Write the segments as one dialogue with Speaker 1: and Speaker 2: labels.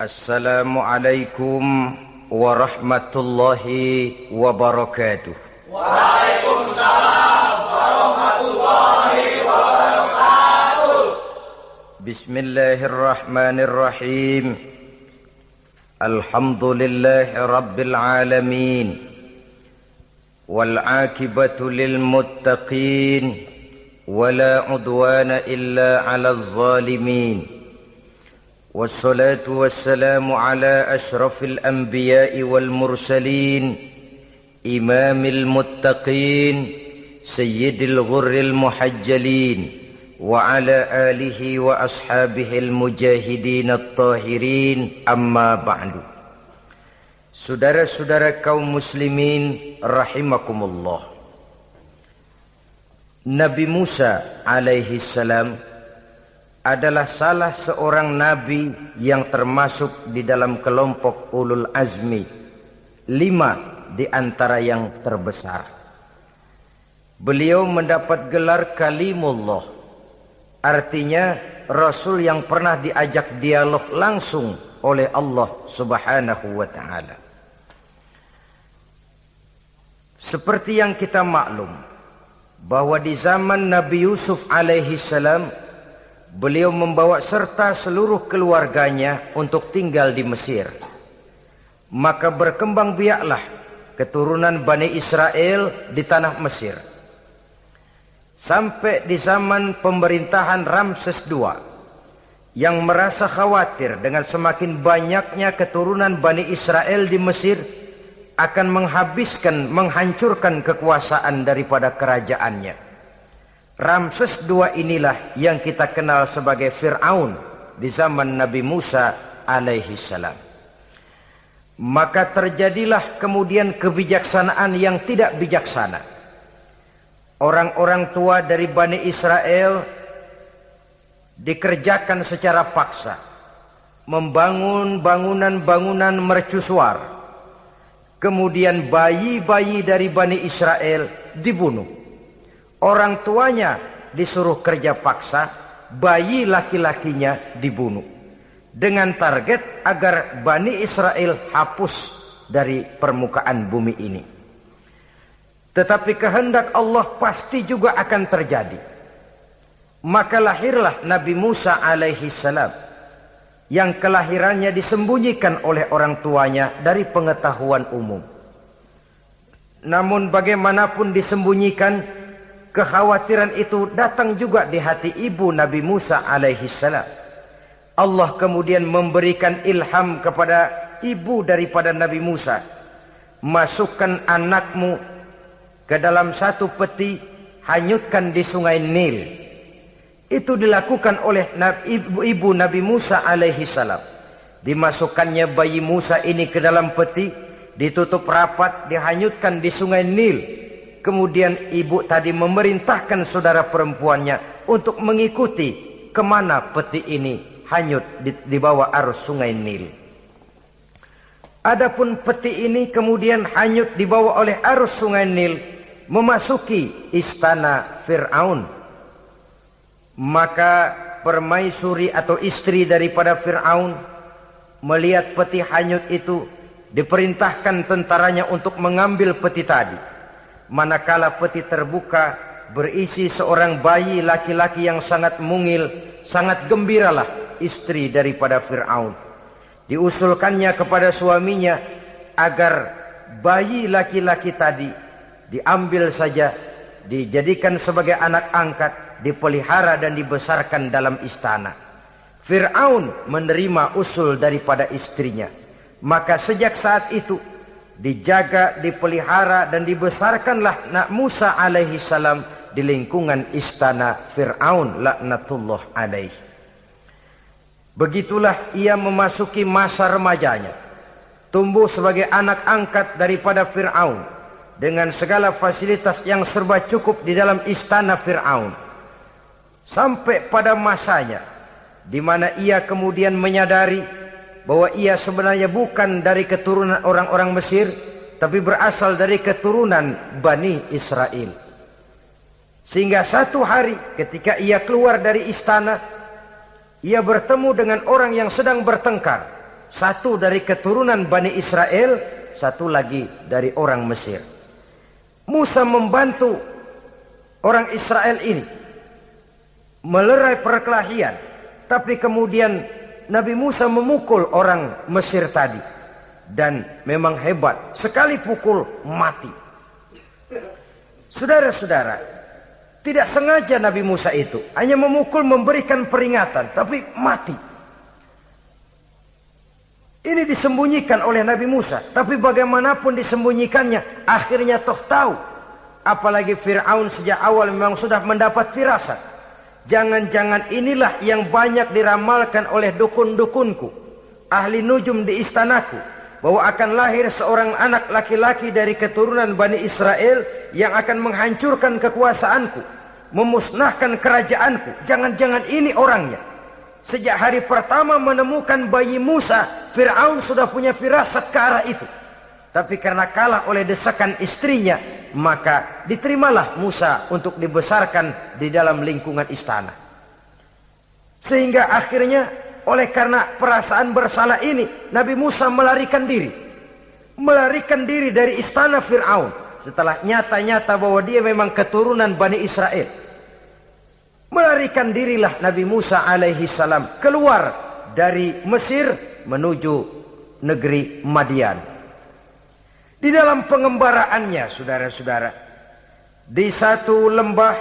Speaker 1: Assalamualaikum warahmatullahi wabarakatuh.
Speaker 2: Waalaikumsalam warahmatullahi wabarakatuh.
Speaker 1: Bismillahirrahmanirrahim. Alhamdulillahi rabbil alamin. Wal aqibatu lil muttaqin. Wala udwana illa 'alal zalimin. Wassalatu wassalamu ala ashrafil anbiya'i wal mursalin, imamil muttaqin, sayyidil ghurril muhajjalin, wa ala alihi wa ashabihil mujahidin at-tahirin, amma ba'du. Saudara-saudara kaum muslimin rahimakumullah. Nabi Musa alaihi salam adalah salah seorang nabi yang termasuk di dalam kelompok ulul azmi, 5 di antara yang terbesar. Beliau mendapat gelar kalimullah, artinya rasul yang pernah diajak dialog langsung oleh Allah Subhanahu wa ta'ala. Seperti yang kita maklum bahwa di zaman Nabi Yusuf alaihi salam, beliau membawa serta seluruh keluarganya untuk tinggal di Mesir. Maka berkembang biaklah keturunan Bani Israel di tanah Mesir. Sampai di zaman pemerintahan Ramses II, yang merasa khawatir dengan semakin banyaknya keturunan Bani Israel di Mesir akan menghancurkan kekuasaan daripada kerajaannya. Ramses II inilah yang kita kenal sebagai Fir'aun di zaman Nabi Musa alaihi salam. Maka terjadilah kemudian kebijaksanaan yang tidak bijaksana. Orang-orang tua dari Bani Israel dikerjakan secara paksa, membangun bangunan-bangunan mercusuar. Kemudian bayi-bayi dari Bani Israel dibunuh. Orang tuanya disuruh kerja paksa, bayi laki-lakinya dibunuh. Dengan target agar Bani Israel hapus dari permukaan bumi ini. Tetapi kehendak Allah pasti juga akan terjadi. Maka lahirlah Nabi Musa alaihi salam, yang kelahirannya disembunyikan oleh orang tuanya dari pengetahuan umum. Namun bagaimanapun disembunyikan, kekhawatiran itu datang juga di hati ibu Nabi Musa alaihi salam. Allah kemudian memberikan ilham kepada ibu daripada Nabi Musa. Masukkan anakmu ke dalam satu peti, hanyutkan di sungai Nil. Itu dilakukan oleh ibu Nabi Musa alaihi salam. Dimasukkannya bayi Musa ini ke dalam peti, ditutup rapat, dihanyutkan di sungai Nil. Kemudian ibu tadi memerintahkan saudara perempuannya untuk mengikuti kemana peti ini hanyut di bawah arus sungai Nil. Adapun peti ini kemudian hanyut dibawa oleh arus sungai Nil, memasuki istana Fir'aun. Maka permaisuri atau istri daripada Fir'aun melihat peti hanyut itu, diperintahkan tentaranya untuk mengambil peti tadi. Manakala peti terbuka, berisi seorang bayi laki-laki yang sangat mungil, sangat gembiralah istri daripada Fir'aun. Diusulkannya kepada suaminya agar bayi laki-laki tadi diambil saja, dijadikan sebagai anak angkat, dipelihara dan dibesarkan dalam istana. Fir'aun menerima usul daripada istrinya. Maka sejak saat itu dijaga, dipelihara dan dibesarkanlah Nabi Musa alaihi salam di lingkungan istana Fir'aun laknatullah alaihi. Begitulah ia memasuki masa remajanya, tumbuh sebagai anak angkat daripada Fir'aun dengan segala fasilitas yang serba cukup di dalam istana Fir'aun. Sampai pada masanya di mana ia kemudian menyadari bahwa ia sebenarnya bukan dari keturunan orang-orang Mesir, tapi berasal dari keturunan Bani Israel. Sehingga satu hari ketika ia keluar dari istana, ia bertemu dengan orang yang sedang bertengkar. Satu dari keturunan Bani Israel, satu lagi dari orang Mesir. Musa membantu orang Israel ini melerai perkelahian, tapi kemudian Nabi Musa memukul orang Mesir tadi, dan memang hebat, sekali pukul mati. Saudara-saudara, tidak sengaja Nabi Musa itu hanya memukul, memberikan peringatan, tapi mati. Ini disembunyikan oleh Nabi Musa, tapi bagaimanapun disembunyikannya, akhirnya toh tahu. Apalagi Fir'aun sejak awal memang sudah mendapat firasat. Jangan-jangan inilah yang banyak diramalkan oleh dukun-dukunku, ahli nujum di istanaku, bahwa akan lahir seorang anak laki-laki dari keturunan Bani Israel yang akan menghancurkan kekuasaanku, memusnahkan kerajaanku. Jangan-jangan ini orangnya. Sejak hari pertama menemukan bayi Musa, Fir'aun sudah punya firasat ke arah itu. Tapi karena kalah oleh desakan istrinya, maka diterimalah Musa untuk dibesarkan di dalam lingkungan istana. Sehingga akhirnya oleh karena perasaan bersalah ini, Nabi Musa melarikan diri. Melarikan diri dari istana Fir'aun setelah nyata-nyata bahwa dia memang keturunan Bani Israel. Melarikan dirilah Nabi Musa alaihi salam keluar dari Mesir menuju negeri Madian. Di dalam pengembaraannya, saudara-saudara, di satu lembah,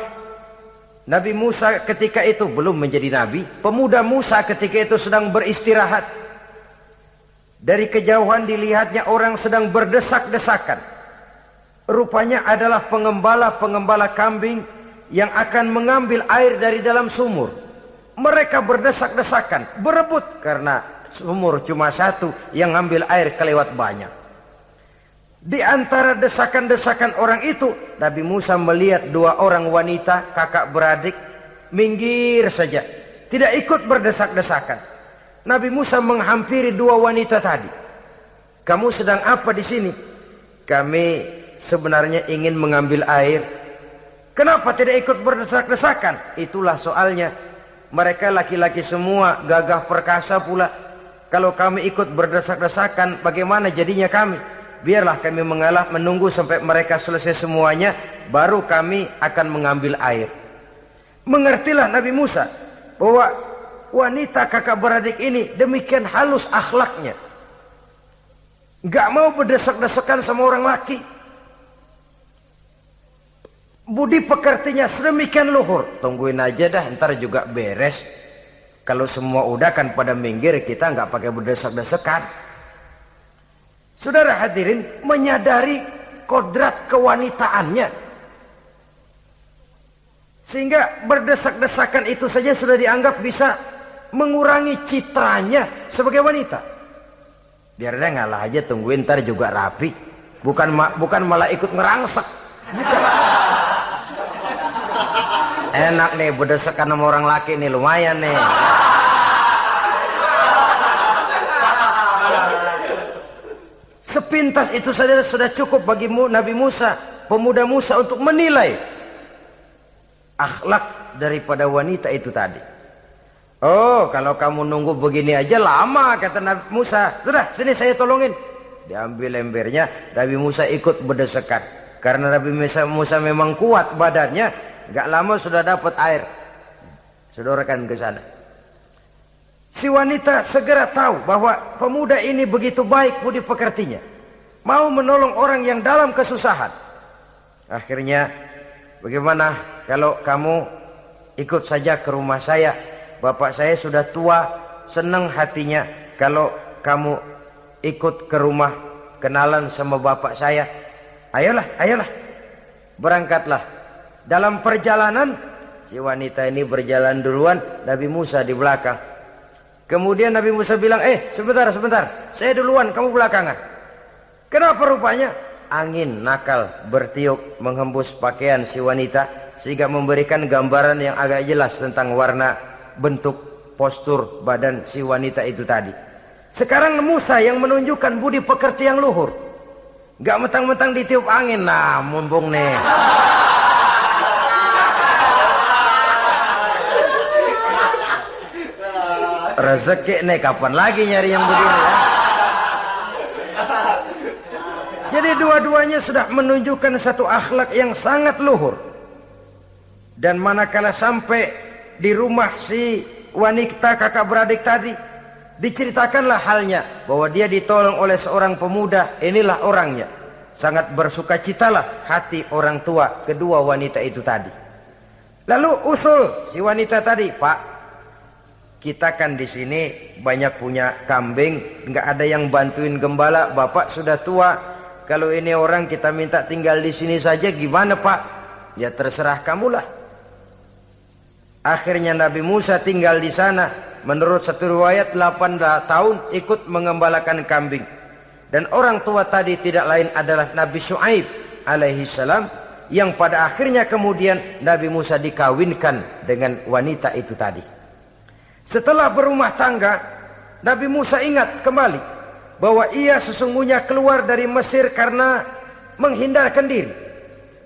Speaker 1: Nabi Musa ketika itu belum menjadi nabi. Pemuda Musa ketika itu sedang beristirahat. Dari kejauhan dilihatnya orang sedang berdesak-desakan. Rupanya adalah pengembala-pengembala kambing yang akan mengambil air dari dalam sumur. Mereka berdesak-desakan, berebut karena sumur cuma satu, yang ngambil air kelewat banyak. Di antara desakan-desakan orang itu, Nabi Musa melihat dua orang wanita, kakak beradik, minggir saja, tidak ikut berdesak-desakan. Nabi Musa menghampiri dua wanita tadi. Kamu sedang apa di sini? Kami sebenarnya ingin mengambil air. Kenapa tidak ikut berdesak-desakan? Itulah soalnya. Mereka laki-laki semua, gagah perkasa pula. Kalau kami ikut berdesak-desakan, bagaimana jadinya kami? Biarlah kami mengalah, menunggu sampai mereka selesai semuanya, baru kami akan mengambil air. Mengertilah Nabi Musa bahwa wanita kakak beradik ini demikian halus akhlaknya. Gak mau berdesak-desakan sama orang laki. Budi pekertinya sedemikian luhur. Tungguin aja dah, ntar juga beres. Kalau semua udah kan pada minggir, kita nggak pakai berdesak-desakan. Saudara hadirin, menyadari kodrat kewanitaannya, sehingga berdesak-desakan itu saja sudah dianggap bisa mengurangi citranya sebagai wanita. Biar dia ngalah aja, tungguin ntar juga rapi. Bukan malah ikut ngerangsek. Enak nih berdesakan sama orang laki nih, lumayan nih. Sepintas itu saja sudah cukup bagi Nabi Musa, pemuda Musa, untuk menilai akhlak daripada wanita itu tadi. Oh, kalau kamu nunggu begini aja lama, kata Nabi Musa. Sudah, sini saya tolongin. Diambil embernya, Nabi Musa ikut berdesakan. Karena Nabi Musa memang kuat badannya, gak lama sudah dapat air. Sodorkan ke sana. Si wanita segera tahu bahwa pemuda ini begitu baik budi pekertinya, mau menolong orang yang dalam kesusahan. Akhirnya, bagaimana kalau kamu ikut saja ke rumah saya? Bapak saya sudah tua, senang hatinya kalau kamu ikut ke rumah, kenalan sama bapak saya. Ayolah, ayolah, berangkatlah. Dalam perjalanan, si wanita ini berjalan duluan, Nabi Musa di belakang. Kemudian Nabi Musa bilang, sebentar, saya duluan, kamu belakangan. Kenapa rupanya? Angin nakal bertiup menghembus pakaian si wanita, sehingga memberikan gambaran yang agak jelas tentang warna, bentuk, postur badan si wanita itu tadi. Sekarang Musa yang menunjukkan budi pekerti yang luhur. Gak mentang-mentang ditiup angin, nah mumpung nih. Rezeki nih, kapan lagi nyari yang begini ya? Jadi dua-duanya sudah menunjukkan satu akhlak yang sangat luhur. Dan manakala sampai di rumah si wanita kakak beradik tadi, diceritakanlah halnya bahwa dia ditolong oleh seorang pemuda. Inilah orangnya. Sangat bersukacitalah hati orang tua kedua wanita itu tadi. Lalu usul si wanita tadi, Pak, kita kan di sini banyak punya kambing, nggak ada yang bantuin gembala. Bapak sudah tua. Kalau ini orang kita minta tinggal di sini saja, gimana Pak? Ya terserah kamulah. Akhirnya Nabi Musa tinggal di sana. Menurut satu riwayat 8 tahun ikut mengembalakan kambing. Dan orang tua tadi tidak lain adalah Nabi Syuaib alaihi salam, yang pada akhirnya kemudian Nabi Musa dikawinkan dengan wanita itu tadi. Setelah berumah tangga, Nabi Musa ingat kembali bahwa ia sesungguhnya keluar dari Mesir karena menghindarkan diri.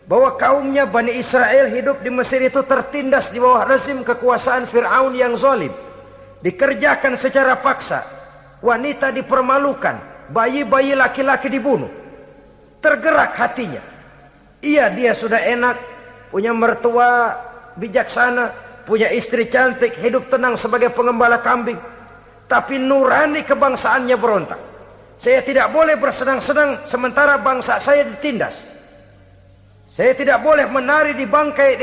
Speaker 1: Bahwa kaumnya Bani Israel hidup di Mesir itu tertindas di bawah rezim kekuasaan Fir'aun yang zalim. Dikerjakan secara paksa, wanita dipermalukan, bayi-bayi laki-laki dibunuh. Tergerak hatinya. Dia sudah enak, punya mertua bijaksana, punya istri cantik, hidup tenang sebagai pengembala kambing. Tapi nurani kebangsaannya berontak. Saya tidak boleh bersenang-senang sementara bangsa saya ditindas. Saya tidak boleh menari di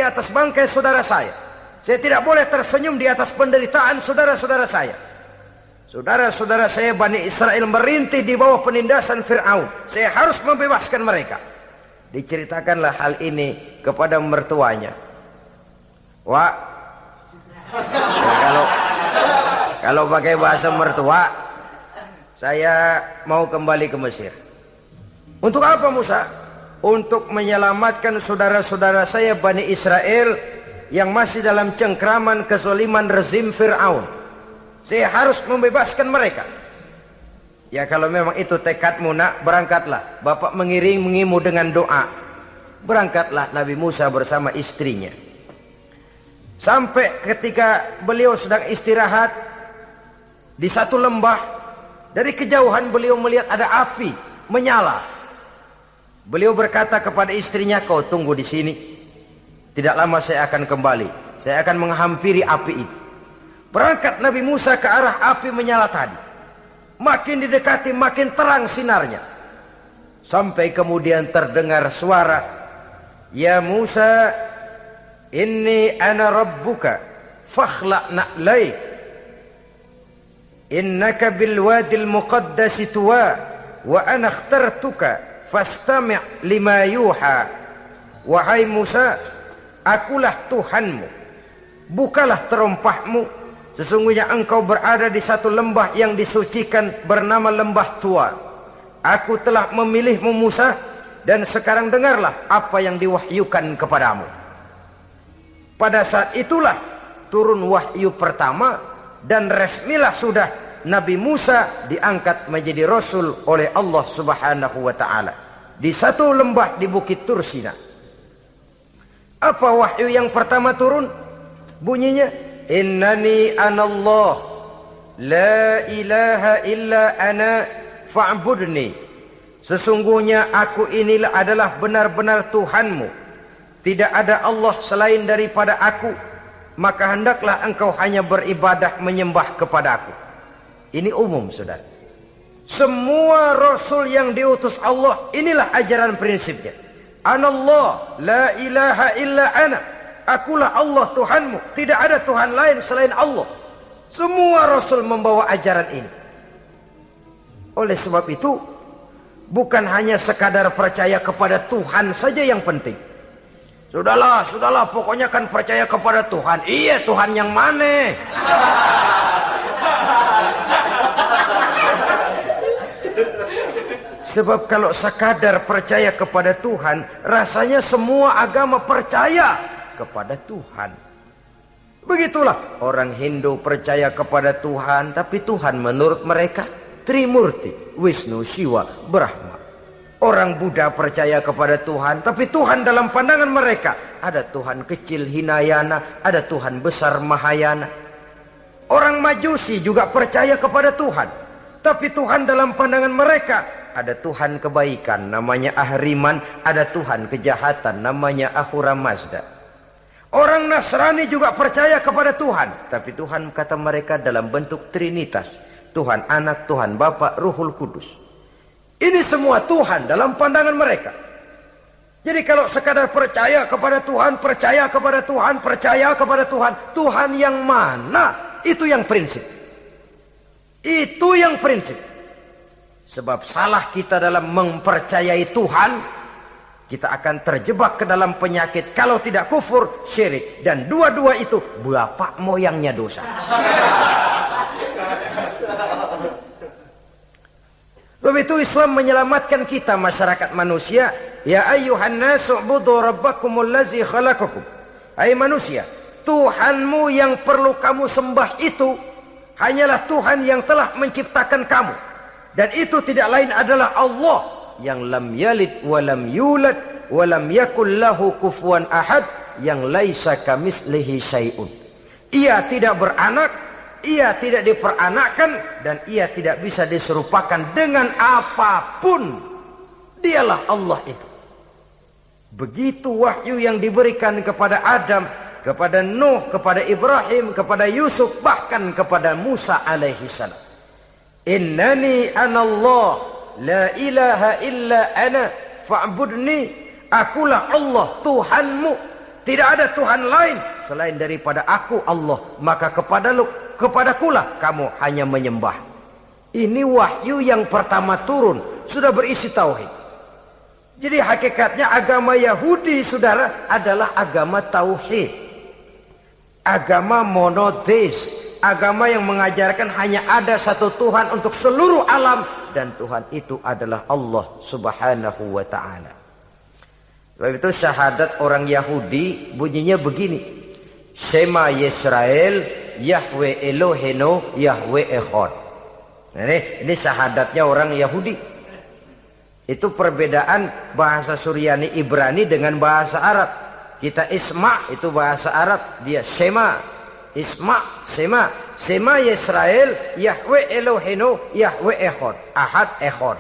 Speaker 1: atas bangkai saudara saya. Saya tidak boleh tersenyum di atas penderitaan saudara-saudara saya. Saudara-saudara saya Bani Israel merintih di bawah penindasan Fir'aun. Saya harus membebaskan mereka. Diceritakanlah hal ini kepada mertuanya. Wah, ya kalau pakai bahasa mertua, saya mau kembali ke Mesir. Untuk apa Musa? Untuk menyelamatkan saudara-saudara saya Bani Israel yang masih dalam cengkraman kezaliman rezim Fir'aun. Saya harus membebaskan mereka. Ya kalau memang itu tekadmu nak, berangkatlah. Bapak mengiringimu dengan doa. Berangkatlah Nabi Musa bersama istrinya. Sampai ketika beliau sedang istirahat di satu lembah, dari kejauhan beliau melihat ada api menyala. Beliau berkata kepada istrinya, kau tunggu di sini. Tidak lama saya akan kembali. Saya akan menghampiri api itu. Berangkat Nabi Musa ke arah api menyala tadi. Makin didekati makin terang sinarnya. Sampai kemudian terdengar suara, ya Musa, inni ana rabbuka fakhla' na'laik. Innaka bil wadil muqaddasi tuwa wa ana akhtartuka fastami' lima yuha. Wahai Musa, akulah Tuhanmu, bukalah terompahmu. Sesungguhnya engkau berada di satu lembah yang disucikan bernama lembah tua. Aku telah memilihmu Musa, dan sekarang dengarlah apa yang diwahyukan kepadamu. Pada saat itulah turun wahyu pertama, dan resmilah sudah Nabi Musa diangkat menjadi Rasul oleh Allah Subhanahu wa ta'ala. Di satu lembah di Bukit Tursina. Apa wahyu yang pertama turun? Bunyinya, innani anallah, la ilaha illa ana fa'budni. Sesungguhnya aku inilah adalah benar-benar Tuhanmu. Tidak ada Allah selain daripada aku. Maka hendaklah engkau hanya beribadah menyembah kepada aku. Ini umum saudara. Semua Rasul yang diutus Allah, inilah ajaran prinsipnya. Anallah, la ilaha illa ana. Akulah Allah Tuhanmu. Tidak ada Tuhan lain selain Allah. Semua Rasul membawa ajaran ini. Oleh sebab itu, bukan hanya sekadar percaya kepada Tuhan saja yang penting. Sudahlah, pokoknya kan percaya kepada Tuhan. Iya, Tuhan yang mana? Sebab kalau sekadar percaya kepada Tuhan, rasanya semua agama percaya kepada Tuhan. Begitulah orang Hindu percaya kepada Tuhan, tapi Tuhan menurut mereka Trimurti, Wisnu, Siwa, Brahma. Orang Buddha percaya kepada Tuhan, tapi Tuhan dalam pandangan mereka ada Tuhan kecil Hinayana, ada Tuhan besar Mahayana. Orang Majusi juga percaya kepada Tuhan, tapi Tuhan dalam pandangan mereka ada Tuhan kebaikan namanya Ahriman, ada Tuhan kejahatan namanya Ahura Mazda. Orang Nasrani juga percaya kepada Tuhan, tapi Tuhan kata mereka dalam bentuk Trinitas. Tuhan Anak, Tuhan Bapa, Ruhul Kudus. Ini semua Tuhan dalam pandangan mereka. Jadi kalau sekadar percaya kepada Tuhan, percaya kepada Tuhan, percaya kepada Tuhan, Tuhan yang mana? Itu yang prinsip. Itu yang prinsip. Sebab salah kita dalam mempercayai Tuhan, kita akan terjebak ke dalam penyakit kalau tidak kufur, syirik. Dan dua-dua itu bapak moyangnya dosa. Begitu Islam menyelamatkan kita masyarakat manusia. Ya ayyuhan nasu ubudu rabbakumul ladzi khalaqakum. Hai manusia, Tuhanmu yang perlu kamu sembah itu hanyalah Tuhan yang telah menciptakan kamu. Dan itu tidak lain adalah Allah yang lam yalid wa lam yulad wa lam yakul lahu kufuwan ahad, yang laisa kamitslihi syai'un. Ia tidak beranak, ia tidak diperanakkan, dan ia tidak bisa diserupakan dengan apapun. Dialah Allah itu. Begitu wahyu yang diberikan kepada Adam, kepada Nuh, kepada Ibrahim, kepada Yusuf, bahkan kepada Musa alaihi salam. Innani anallah, la ilaha illa ana, fa'budni. Akulah Allah, Tuhanmu. Tidak ada Tuhan lain selain daripada aku Allah. Maka kepadakulah kamu hanya menyembah. Ini wahyu yang pertama turun, sudah berisi tauhid. Jadi hakikatnya agama Yahudi, saudara, adalah agama tauhid. Agama monoteis. Agama yang mengajarkan hanya ada satu Tuhan untuk seluruh alam. Dan Tuhan itu adalah Allah subhanahu wa ta'ala. Sebab itu syahadat orang Yahudi bunyinya begini. Shema Yisrael, Yahweh Elohenu, Yahweh Echad. Ini syahadatnya orang Yahudi. Itu perbedaan bahasa Suryani Ibrani dengan bahasa Arab. Kita Isma itu bahasa Arab, dia Shema. Isma, Shema. Shema Yisrael, Yahweh Elohenu, Yahweh Echad. Ahad Echad.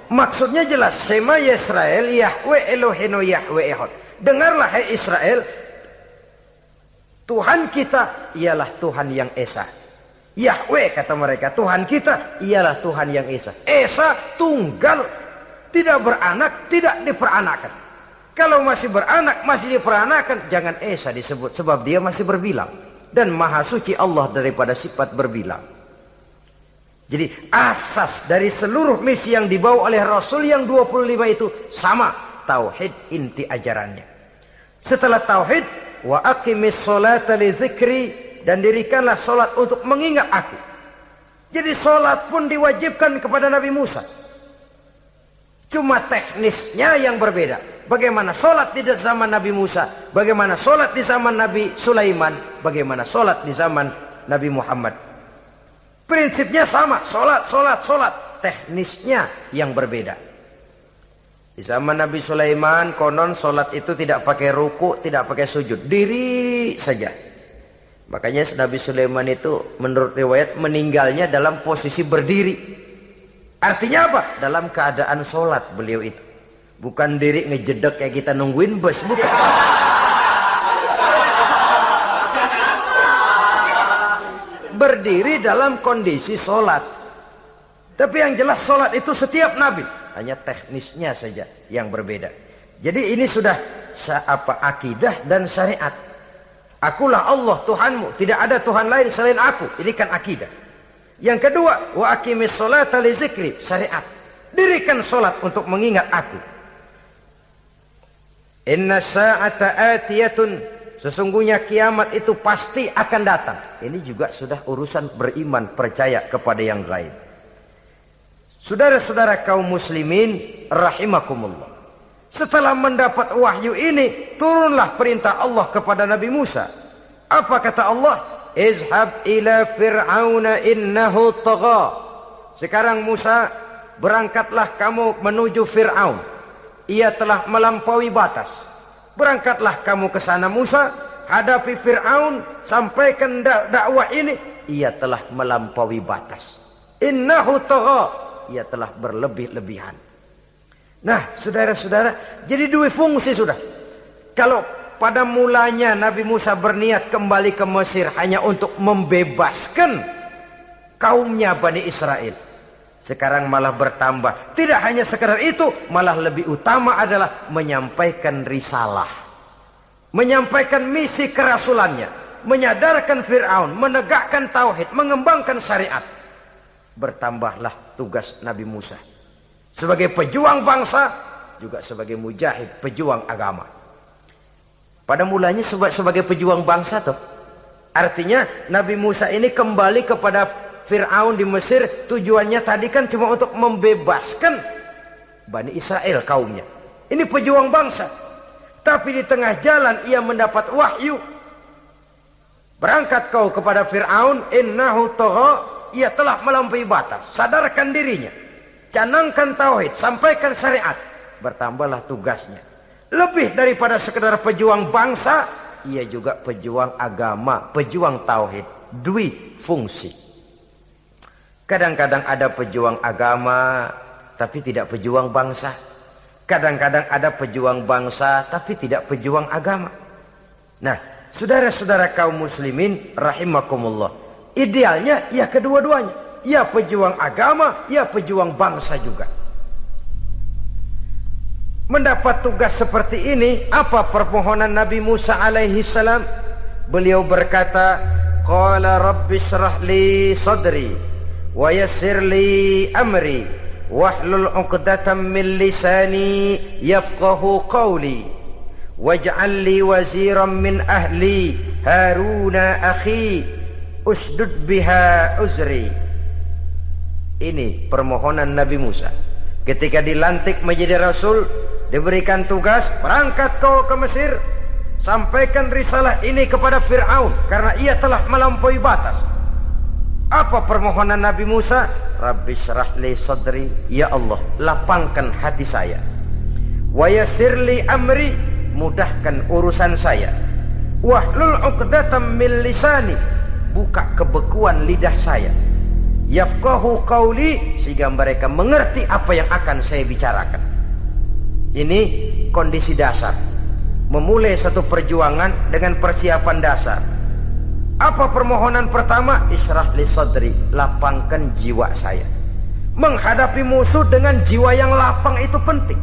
Speaker 1: Maksudnya jelas. Shema Yisrael, Yahweh Elohenu, Yahweh Echad. Dengarlah hai Israel, Tuhan kita ialah Tuhan yang Esa. Yahweh kata mereka, Tuhan kita ialah Tuhan yang Esa. Esa tunggal, tidak beranak, tidak diperanakan. Kalau masih beranak, masih diperanakan, jangan Esa disebut, sebab dia masih berbilang. Dan maha suci Allah daripada sifat berbilang. Jadi asas dari seluruh misi yang dibawa oleh Rasul yang 25 itu sama. Tauhid inti ajarannya. Setelah tauhid, wa aqimis sholata li dzikri, dan dirikanlah solat untuk mengingat aku. Jadi solat pun diwajibkan kepada Nabi Musa. Cuma teknisnya yang berbeda. Bagaimana solat di zaman Nabi Musa, bagaimana solat di zaman Nabi Sulaiman, bagaimana solat di zaman Nabi Muhammad. Prinsipnya sama, solat. Teknisnya yang berbeda. Di zaman Nabi Sulaiman konon solat itu tidak pakai ruku, tidak pakai sujud, diri saja. Makanya Nabi Sulaiman itu menurut riwayat meninggalnya dalam posisi berdiri. Artinya apa? Dalam keadaan solat beliau itu. Bukan diri ngejedek kayak kita nungguin bus, bukan. Berdiri dalam kondisi solat. Tapi yang jelas solat itu setiap Nabi. Hanya teknisnya saja yang berbeda. Jadi ini sudah akidah dan syariat. Akulah Allah Tuhanmu, tidak ada Tuhan lain selain aku. Ini kan akidah. Yang kedua, wa aqimis sholata li dzikri, syariat. Dirikan solat untuk mengingat aku. Inna sa'ata atiyatun, sesungguhnya kiamat itu pasti akan datang. Ini juga sudah urusan beriman, percaya kepada yang gaib. Saudara-saudara kaum muslimin rahimakumullah. Setelah mendapat wahyu ini, turunlah perintah Allah kepada Nabi Musa. Apa kata Allah? Izhab ila fir'auna innahu tagha. Sekarang Musa, berangkatlah kamu menuju Fir'aun. Ia telah melampaui batas. Berangkatlah kamu ke sana Musa, hadapi Fir'aun, sampaikan dakwah ini, ia telah melampaui batas. Innahu tagha, ia telah berlebih-lebihan. Nah, saudara-saudara, jadi dua fungsi sudah. Kalau pada mulanya Nabi Musa berniat kembali ke Mesir hanya untuk membebaskan kaumnya Bani Israel, sekarang malah bertambah. Tidak hanya sekedar itu, malah lebih utama adalah menyampaikan risalah, menyampaikan misi kerasulannya, menyadarkan Fir'aun, menegakkan tauhid, mengembangkan syariat. Bertambahlah tugas Nabi Musa sebagai pejuang bangsa, juga sebagai mujahid, pejuang agama. Pada mulanya sebagai pejuang bangsa tuh. Artinya Nabi Musa ini kembali kepada Fir'aun di Mesir, tujuannya tadi kan cuma untuk membebaskan Bani Israel kaumnya. Ini pejuang bangsa. Tapi di tengah jalan ia mendapat wahyu. Berangkat kau kepada Fir'aun, innahu tagha, ia telah melampaui batas. Sadarkan dirinya, canangkan tauhid, sampaikan syariat. Bertambahlah tugasnya. Lebih daripada sekedar pejuang bangsa, ia juga pejuang agama, pejuang tauhid. Dwi fungsi. Kadang-kadang ada pejuang agama tapi tidak pejuang bangsa. Kadang-kadang ada pejuang bangsa tapi tidak pejuang agama. Nah, saudara-saudara kaum muslimin rahimakumullah, idealnya ya kedua-duanya. Ya pejuang agama, ya pejuang bangsa juga. Mendapat tugas seperti ini, apa permohonan Nabi Musa alaihi salam? Beliau berkata, qala rabbi shrah li sadri wa yassir li amri wahlul 'uqdatam min lisani yafqahu qawli waj'al li waziran min ahli Haruna akhi usdud biha uzri. Ini permohonan Nabi Musa ketika dilantik menjadi rasul. Diberikan tugas, berangkat kau ke Mesir, sampaikan risalah ini kepada Fir'aun, karena ia telah melampaui batas. Apa permohonan Nabi Musa? Rabbi syrah li sadri, ya Allah, lapangkan hati saya. Wa yassir li amri, mudahkan urusan saya. Wahlul 'uqdatam min lisani, buka kebekuan lidah saya. Yafqahu qawli, sehingga mereka mengerti apa yang akan saya bicarakan. Ini kondisi dasar. Memulai satu perjuangan dengan persiapan dasar. Apa permohonan pertama? Isyrah li sadri, lapangkan jiwa saya. Menghadapi musuh dengan jiwa yang lapang itu penting.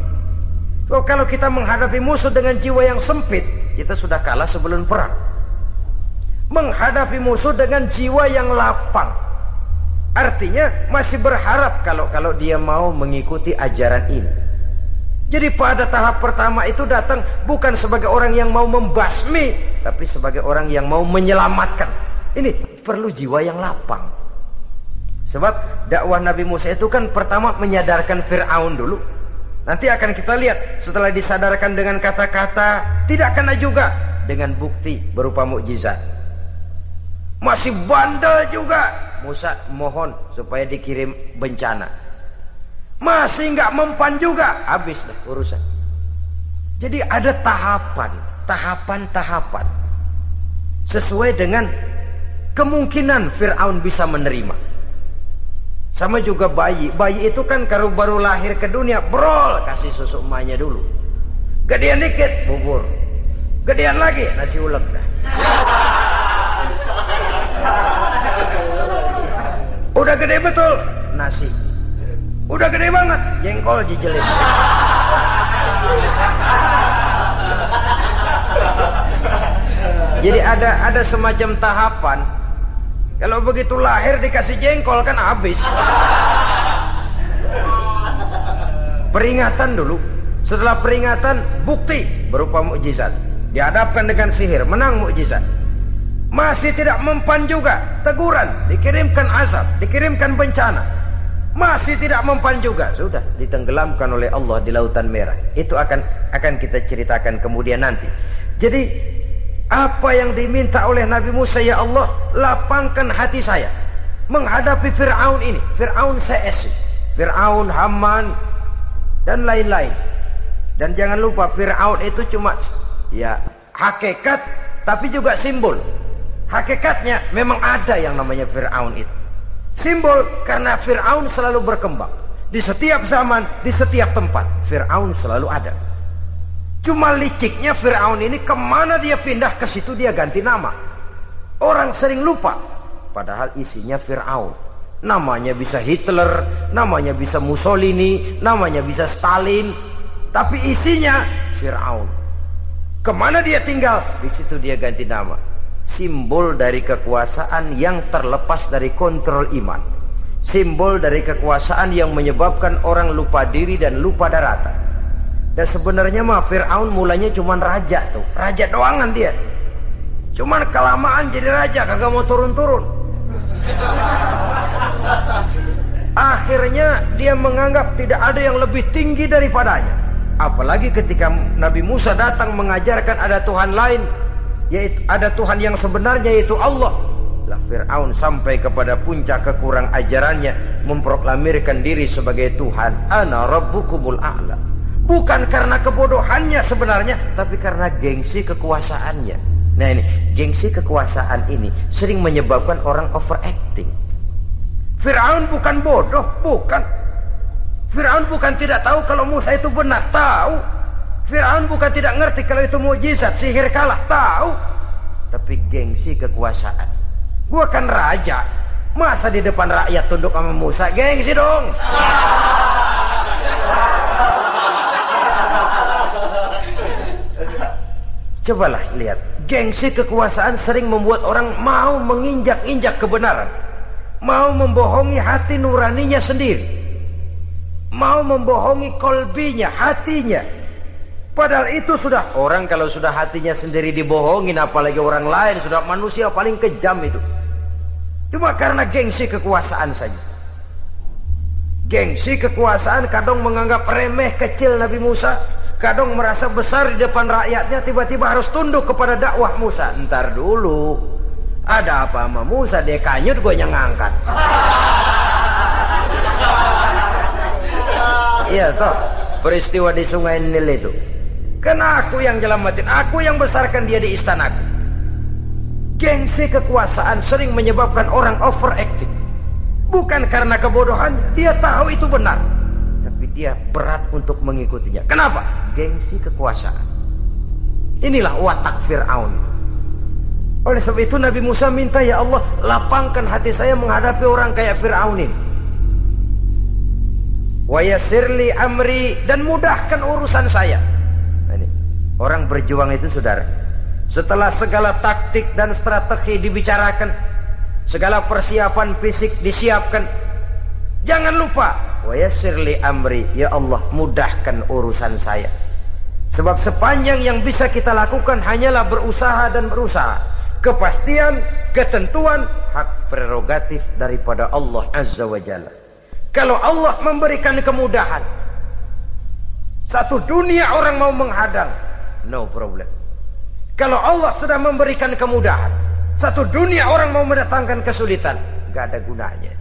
Speaker 1: So, kalau kita menghadapi musuh dengan jiwa yang sempit, kita sudah kalah sebelum perang. Menghadapi musuh dengan jiwa yang lapang, artinya masih berharap kalau dia mau mengikuti ajaran ini. Jadi pada tahap pertama itu datang bukan sebagai orang yang mau membasmi, tapi sebagai orang yang mau menyelamatkan. Ini perlu jiwa yang lapang. Sebab dakwah Nabi Musa itu kan pertama menyadarkan Fir'aun dulu. Nanti akan kita lihat setelah disadarkan dengan kata-kata, tidak kena juga dengan bukti berupa mukjizat. Masih bandel juga. Musa mohon supaya dikirim bencana. Masih nggak mempan juga, habis dah urusan. Jadi ada tahapan sesuai dengan kemungkinan Fir'aun bisa menerima. Sama juga bayi itu kan kalau baru lahir ke dunia, brol, kasih susu emaknya dulu. Gedean dikit, bubur. Gedean lagi, nasi ulek dah. Udah gede betul, nasi. Udah gede banget, jengkol jijelin. Jadi ada semacam tahapan. Kalau begitu lahir dikasih jengkol kan habis. Peringatan dulu. Setelah peringatan, bukti berupa mukjizat. Dihadapkan dengan sihir, menang mukjizat. Masih tidak mempan juga, teguran, dikirimkan azab, dikirimkan bencana. Masih tidak mempan juga, sudah ditenggelamkan oleh Allah di Lautan Merah. Itu akan kita ceritakan kemudian nanti. Jadi apa yang diminta oleh Nabi Musa, ya Allah, lapangkan hati saya menghadapi Fir'aun ini. Fir'aun CS, Fir'aun, Haman dan lain-lain. Dan jangan lupa Fir'aun itu cuma ya hakikat tapi juga simbol. Hakikatnya memang ada yang namanya Fir'aun itu. Simbol karena Fir'aun selalu berkembang. Di setiap zaman, di setiap tempat, Fir'aun selalu ada. Cuma liciknya Fir'aun ini kemana dia pindah, ke situ dia ganti nama. Orang sering lupa, padahal isinya Fir'aun. Namanya bisa Hitler, namanya bisa Mussolini, namanya bisa Stalin, tapi isinya Fir'aun. Kemana dia tinggal, di situ dia ganti nama. Simbol dari kekuasaan yang terlepas dari kontrol iman. Simbol dari kekuasaan yang menyebabkan orang lupa diri dan lupa daratan. Dan sebenarnya mah Fir'aun mulanya cuman raja tuh, raja doangan dia. Cuman kelamaan jadi raja, kagak mau turun-turun. Akhirnya dia menganggap tidak ada yang lebih tinggi daripadanya. Apalagi ketika Nabi Musa datang mengajarkan ada Tuhan lain, yaitu ada Tuhan yang sebenarnya, yaitu Allah. Lah Fir'aun sampai kepada puncak kekurang ajarannya, memproklamirkan diri sebagai Tuhan. Ana rabbukumul a'la. Bukan karena kebodohannya sebenarnya, tapi karena gengsi kekuasaannya. Nah ini, gengsi kekuasaan ini sering menyebabkan orang overacting. Fir'aun bukan bodoh, bukan. Fir'aun bukan tidak tahu kalau Musa itu benar, tahu. Fir'aun bukan tidak ngerti kalau itu mukjizat, sihir kalah, tahu. Tapi gengsi kekuasaan. Gua kan raja, masa di depan rakyat tunduk sama Musa? Gengsi dong. Cobalah lihat, gengsi kekuasaan sering membuat orang mau menginjak-injak kebenaran, mau membohongi hati nuraninya sendiri, mau membohongi kolbinya, hatinya. Padahal itu sudah, orang kalau sudah hatinya sendiri dibohongin, apalagi orang lain, sudah manusia paling kejam itu. Cuma karena gengsi kekuasaan saja. Gengsi kekuasaan kadang menganggap remeh kecil Nabi Musa, kadang merasa besar di depan rakyatnya, tiba-tiba harus tunduk kepada dakwah Musa. Ntar dulu, ada apa sama Musa? Dia kanyut, gue yang ngangkat. Iya toh, peristiwa di Sungai Nil itu. Karena aku yang nyelamatin, aku yang besarkan dia di istanaku. Gengsi kekuasaan sering menyebabkan orang overacting. Bukan karena kebodohannya, dia tahu itu benar, tapi dia berat untuk mengikutinya. Kenapa? Gengsi kekuasaan. Inilah watak Fir'aun. Oleh sebab itu Nabi Musa minta, ya Allah, lapangkan hati saya menghadapi orang kayak Fir'aun ini. Wa yassirli amri, dan mudahkan urusan saya. Ini, orang berjuang itu saudara, setelah segala taktik dan strategi dibicarakan, segala persiapan fisik disiapkan, jangan lupa wa yassirli amri, ya Allah, mudahkan urusan saya. Sebab sepanjang yang bisa kita lakukan hanyalah berusaha dan berusaha. Kepastian, ketentuan, hak prerogatif daripada Allah Azza wa Jalla. Kalau Allah memberikan kemudahan, satu dunia orang mau menghadang, no problem. Kalau Allah sudah memberikan kemudahan, satu dunia orang mau mendatangkan kesulitan, gak ada gunanya.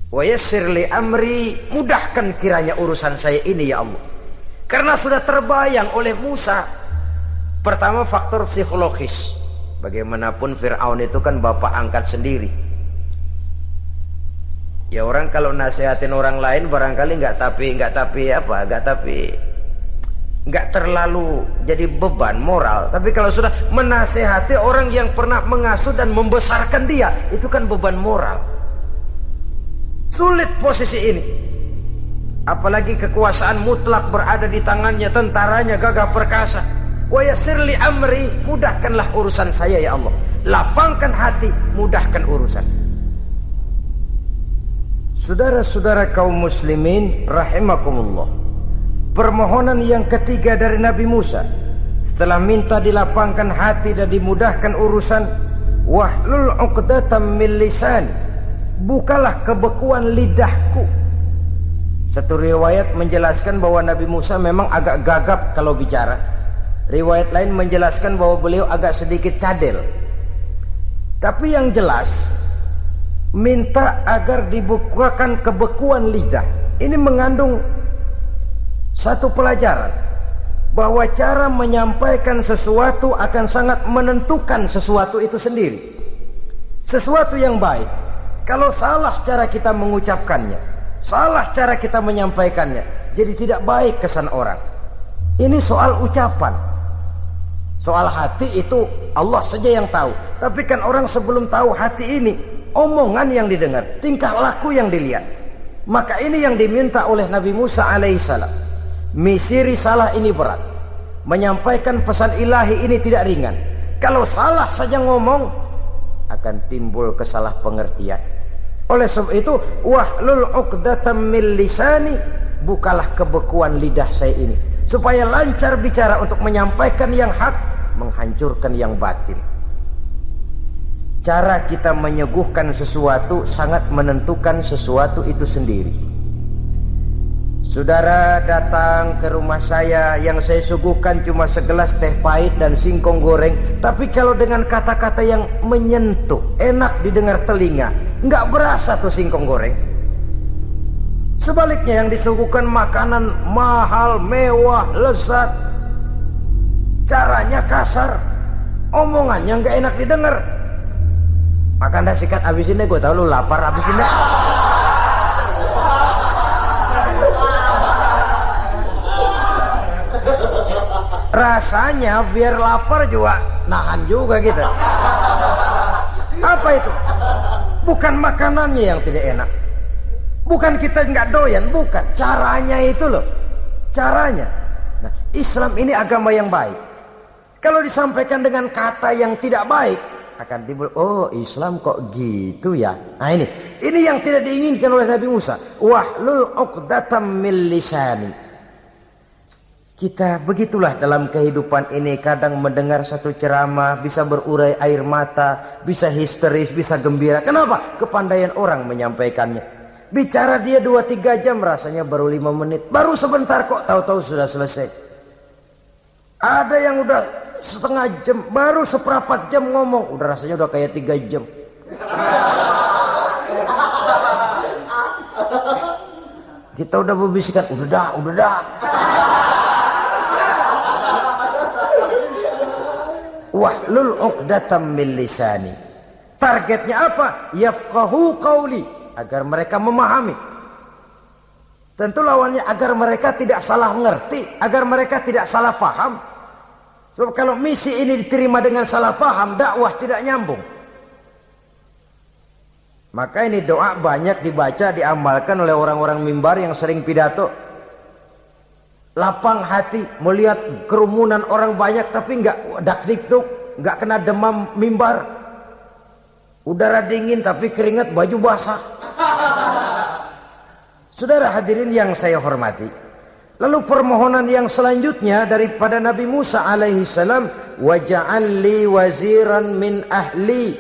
Speaker 1: Wa yassirli amri, mudahkan kiranya urusan saya ini ya Allah. Karena sudah terbayang oleh Musa. Pertama, faktor psikologis. Bagaimanapun Fir'aun itu kan bapak angkat sendiri. Ya orang kalau nasihatin orang lain barangkali nggak terlalu jadi beban moral. Tapi kalau sudah menasehati orang yang pernah mengasuh dan membesarkan dia, itu kan beban moral. Sulit posisi ini. Apalagi kekuasaan mutlak berada di tangannya, tentaranya gagah perkasa. Wa yassirli amri, mudahkanlah urusan saya ya Allah. Lapangkan hati, mudahkan urusan. Saudara-saudara kaum muslimin rahimakumullah. Permohonan yang ketiga dari Nabi Musa, setelah minta dilapangkan hati dan dimudahkan urusan, wahlul 'uqdatam min lisani, bukalah kebekuan lidahku. Satu riwayat menjelaskan bahwa Nabi Musa memang agak gagap kalau bicara. Riwayat lain menjelaskan bahwa beliau agak sedikit cadel. Tapi yang jelas, minta agar dibukakan kebekuan lidah. Ini mengandung satu pelajaran, bahwa cara menyampaikan sesuatu akan sangat menentukan sesuatu itu sendiri. Sesuatu yang baik, kalau salah cara kita mengucapkannya, salah cara kita menyampaikannya, jadi tidak baik kesan orang. Ini soal ucapan. Soal hati itu Allah saja yang tahu. Tapi kan orang sebelum tahu hati ini, omongan yang didengar, tingkah laku yang dilihat. Maka ini yang diminta oleh Nabi Musa alaihissalam. Misi risalah ini berat. Menyampaikan pesan ilahi ini tidak ringan. Kalau salah saja ngomong, akan timbul kesalahpengertian. Oleh sebab itu, wahlul 'uqdatam min lisani, bukalah kebekuan lidah saya ini, supaya lancar bicara untuk menyampaikan yang hak, menghancurkan yang batil. Cara kita menyuguhkan sesuatu sangat menentukan sesuatu itu sendiri. Saudara datang ke rumah saya, yang saya suguhkan cuma segelas teh pahit dan singkong goreng, tapi kalau dengan kata-kata yang menyentuh, enak didengar telinga, nggak berasa tuh singkong goreng. Sebaliknya yang disuguhkan makanan mahal, mewah, lezat, caranya kasar, omongannya nggak enak didengar. Makan dah sikat abisin deh, gue tau lu lapar, abisin deh. Rasanya biar lapar juga nahan juga gitu. Apa itu? Bukan makanannya yang tidak enak, bukan kita nggak doyan, bukan, caranya itu loh, caranya. Nah, Islam ini agama yang baik. Kalau disampaikan dengan kata yang tidak baik, akan timbul, oh Islam kok gitu ya. Nah ini yang tidak diinginkan oleh Nabi Musa. Wahlul 'uqdatam min lisani. Kita begitulah dalam kehidupan ini, kadang mendengar satu ceramah bisa berurai air mata, bisa histeris, bisa gembira. Kenapa? Kepandaian orang menyampaikannya. Bicara dia 2-3 jam, rasanya baru 5 menit, baru sebentar kok tahu-tahu sudah selesai. Ada yang udah setengah jam, baru seperempat jam ngomong, udah rasanya udah kayak 3 jam. Kita udah berbisikkan, udah dah. Wahlul 'uqdatam min lisani. Targetnya apa? Yafqahu qauli, agar mereka memahami. Tentu lawannya agar mereka tidak salah mengerti, agar mereka tidak salah paham. Sebab kalau misi ini diterima dengan salah paham, dakwah tidak nyambung. Maka ini doa banyak dibaca, diamalkan oleh orang-orang mimbar yang sering pidato. Lapang hati melihat kerumunan orang banyak, tapi nggak dak-dikduk, nggak kena demam mimbar. Udara dingin tapi keringat, baju basah. Saudara hadirin yang saya hormati, lalu permohonan yang selanjutnya daripada Nabi Musa alaihi salam, waj'al li waziran min ahli,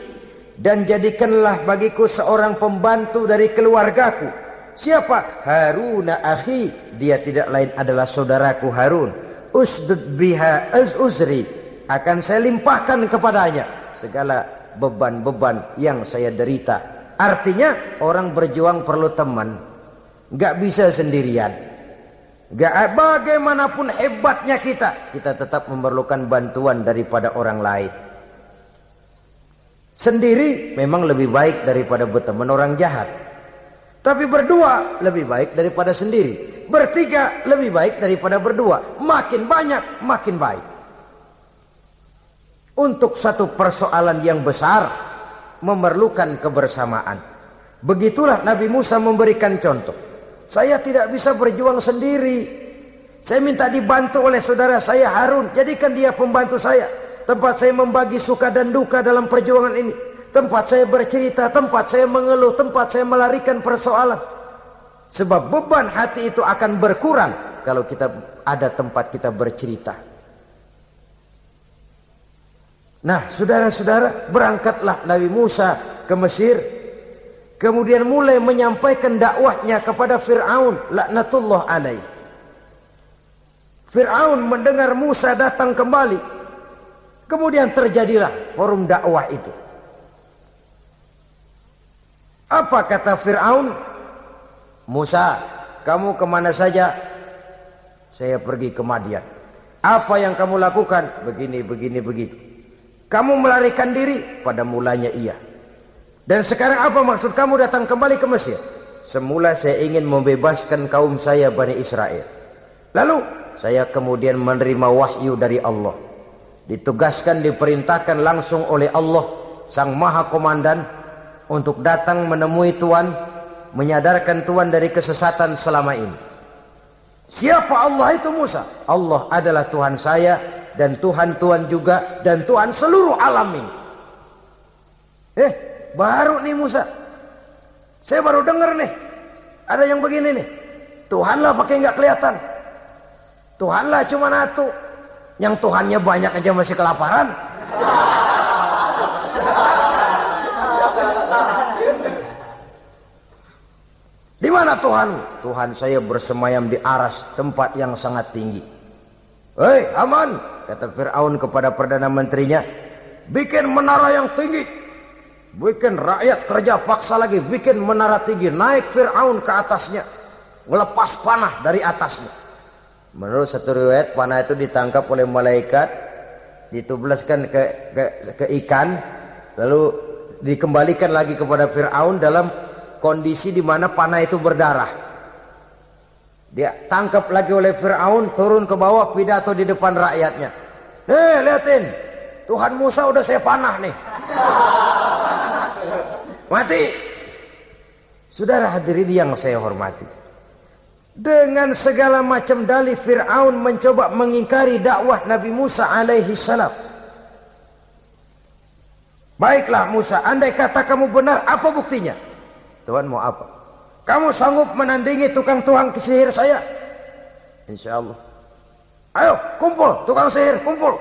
Speaker 1: dan jadikanlah bagiku seorang pembantu dari keluargaku. Siapa? Haruna akhi, dia tidak lain adalah saudaraku Harun. Usdud biha uzri, akan saya limpahkan kepadanya segala beban-beban yang saya derita. Artinya orang berjuang perlu teman, nggak bisa sendirian. Nggak, bagaimanapun hebatnya kita tetap memerlukan bantuan daripada orang lain. Sendiri memang lebih baik daripada berteman orang jahat. Tapi berdua lebih baik daripada sendiri. Bertiga lebih baik daripada berdua. Makin banyak, makin baik. Untuk satu persoalan yang besar, memerlukan kebersamaan. Begitulah Nabi Musa memberikan contoh. Saya tidak bisa berjuang sendiri. Saya minta dibantu oleh saudara saya Harun. Jadikan dia pembantu saya. Tempat saya membagi suka dan duka dalam perjuangan ini. Tempat saya bercerita, tempat saya mengeluh, tempat saya melarikan persoalan. Sebab beban hati itu akan berkurang kalau kita ada tempat kita bercerita. Nah, saudara-saudara, berangkatlah Nabi Musa ke Mesir. Kemudian mulai menyampaikan dakwahnya kepada Fir'aun, laknatullah alaih. Fir'aun mendengar Musa datang kembali. Kemudian terjadilah forum dakwah itu. Apa kata Fir'aun? Musa, kamu kemana saja? Saya pergi ke Madian. Apa yang kamu lakukan? Begini, begini, begitu. Kamu melarikan diri? Pada mulanya iya. Dan sekarang apa maksud kamu datang kembali ke Mesir? Semula saya ingin membebaskan kaum saya Bani Israel. Lalu saya kemudian menerima wahyu dari Allah. Ditugaskan, diperintahkan langsung oleh Allah, Sang Maha Komandan, untuk datang menemui Tuhan, menyadarkan Tuhan dari kesesatan selama ini. Siapa Allah itu Musa? Allah adalah Tuhan saya dan Tuhan juga dan Tuhan seluruh alam ini. Baru nih Musa. Saya baru dengar nih. Ada yang begini nih. Tuhanlah pakai nggak kelihatan. Tuhanlah cuma satu. Yang Tuhannya banyak aja masih kelaparan. Di mana Tuhan? Tuhan saya bersemayam di aras, tempat yang sangat tinggi. Hei Haman, kata Fir'aun kepada Perdana Menterinya, bikin menara yang tinggi. Bikin rakyat kerja paksa lagi, bikin menara tinggi, naik Fir'aun ke atasnya, melepas panah dari atasnya. Menurut satu riwayat, panah itu ditangkap oleh malaikat, ditublaskan ke ikan, lalu dikembalikan lagi kepada Fir'aun dalam kondisi di mana panah itu berdarah. Dia tangkap lagi oleh Fir'aun, turun ke bawah, pidato di depan rakyatnya. Lihatin, Tuhan Musa udah saya panah nih. Mati. Saudara hadirin yang saya hormati, dengan segala macam dalih Fir'aun mencoba mengingkari dakwah Nabi Musa alaihi salam. Baiklah Musa, andai kata kamu benar, apa buktinya? Tuhan mau apa? Kamu sanggup menandingi tukang sihir saya? Insya Allah. Ayo kumpul tukang sihir, kumpul.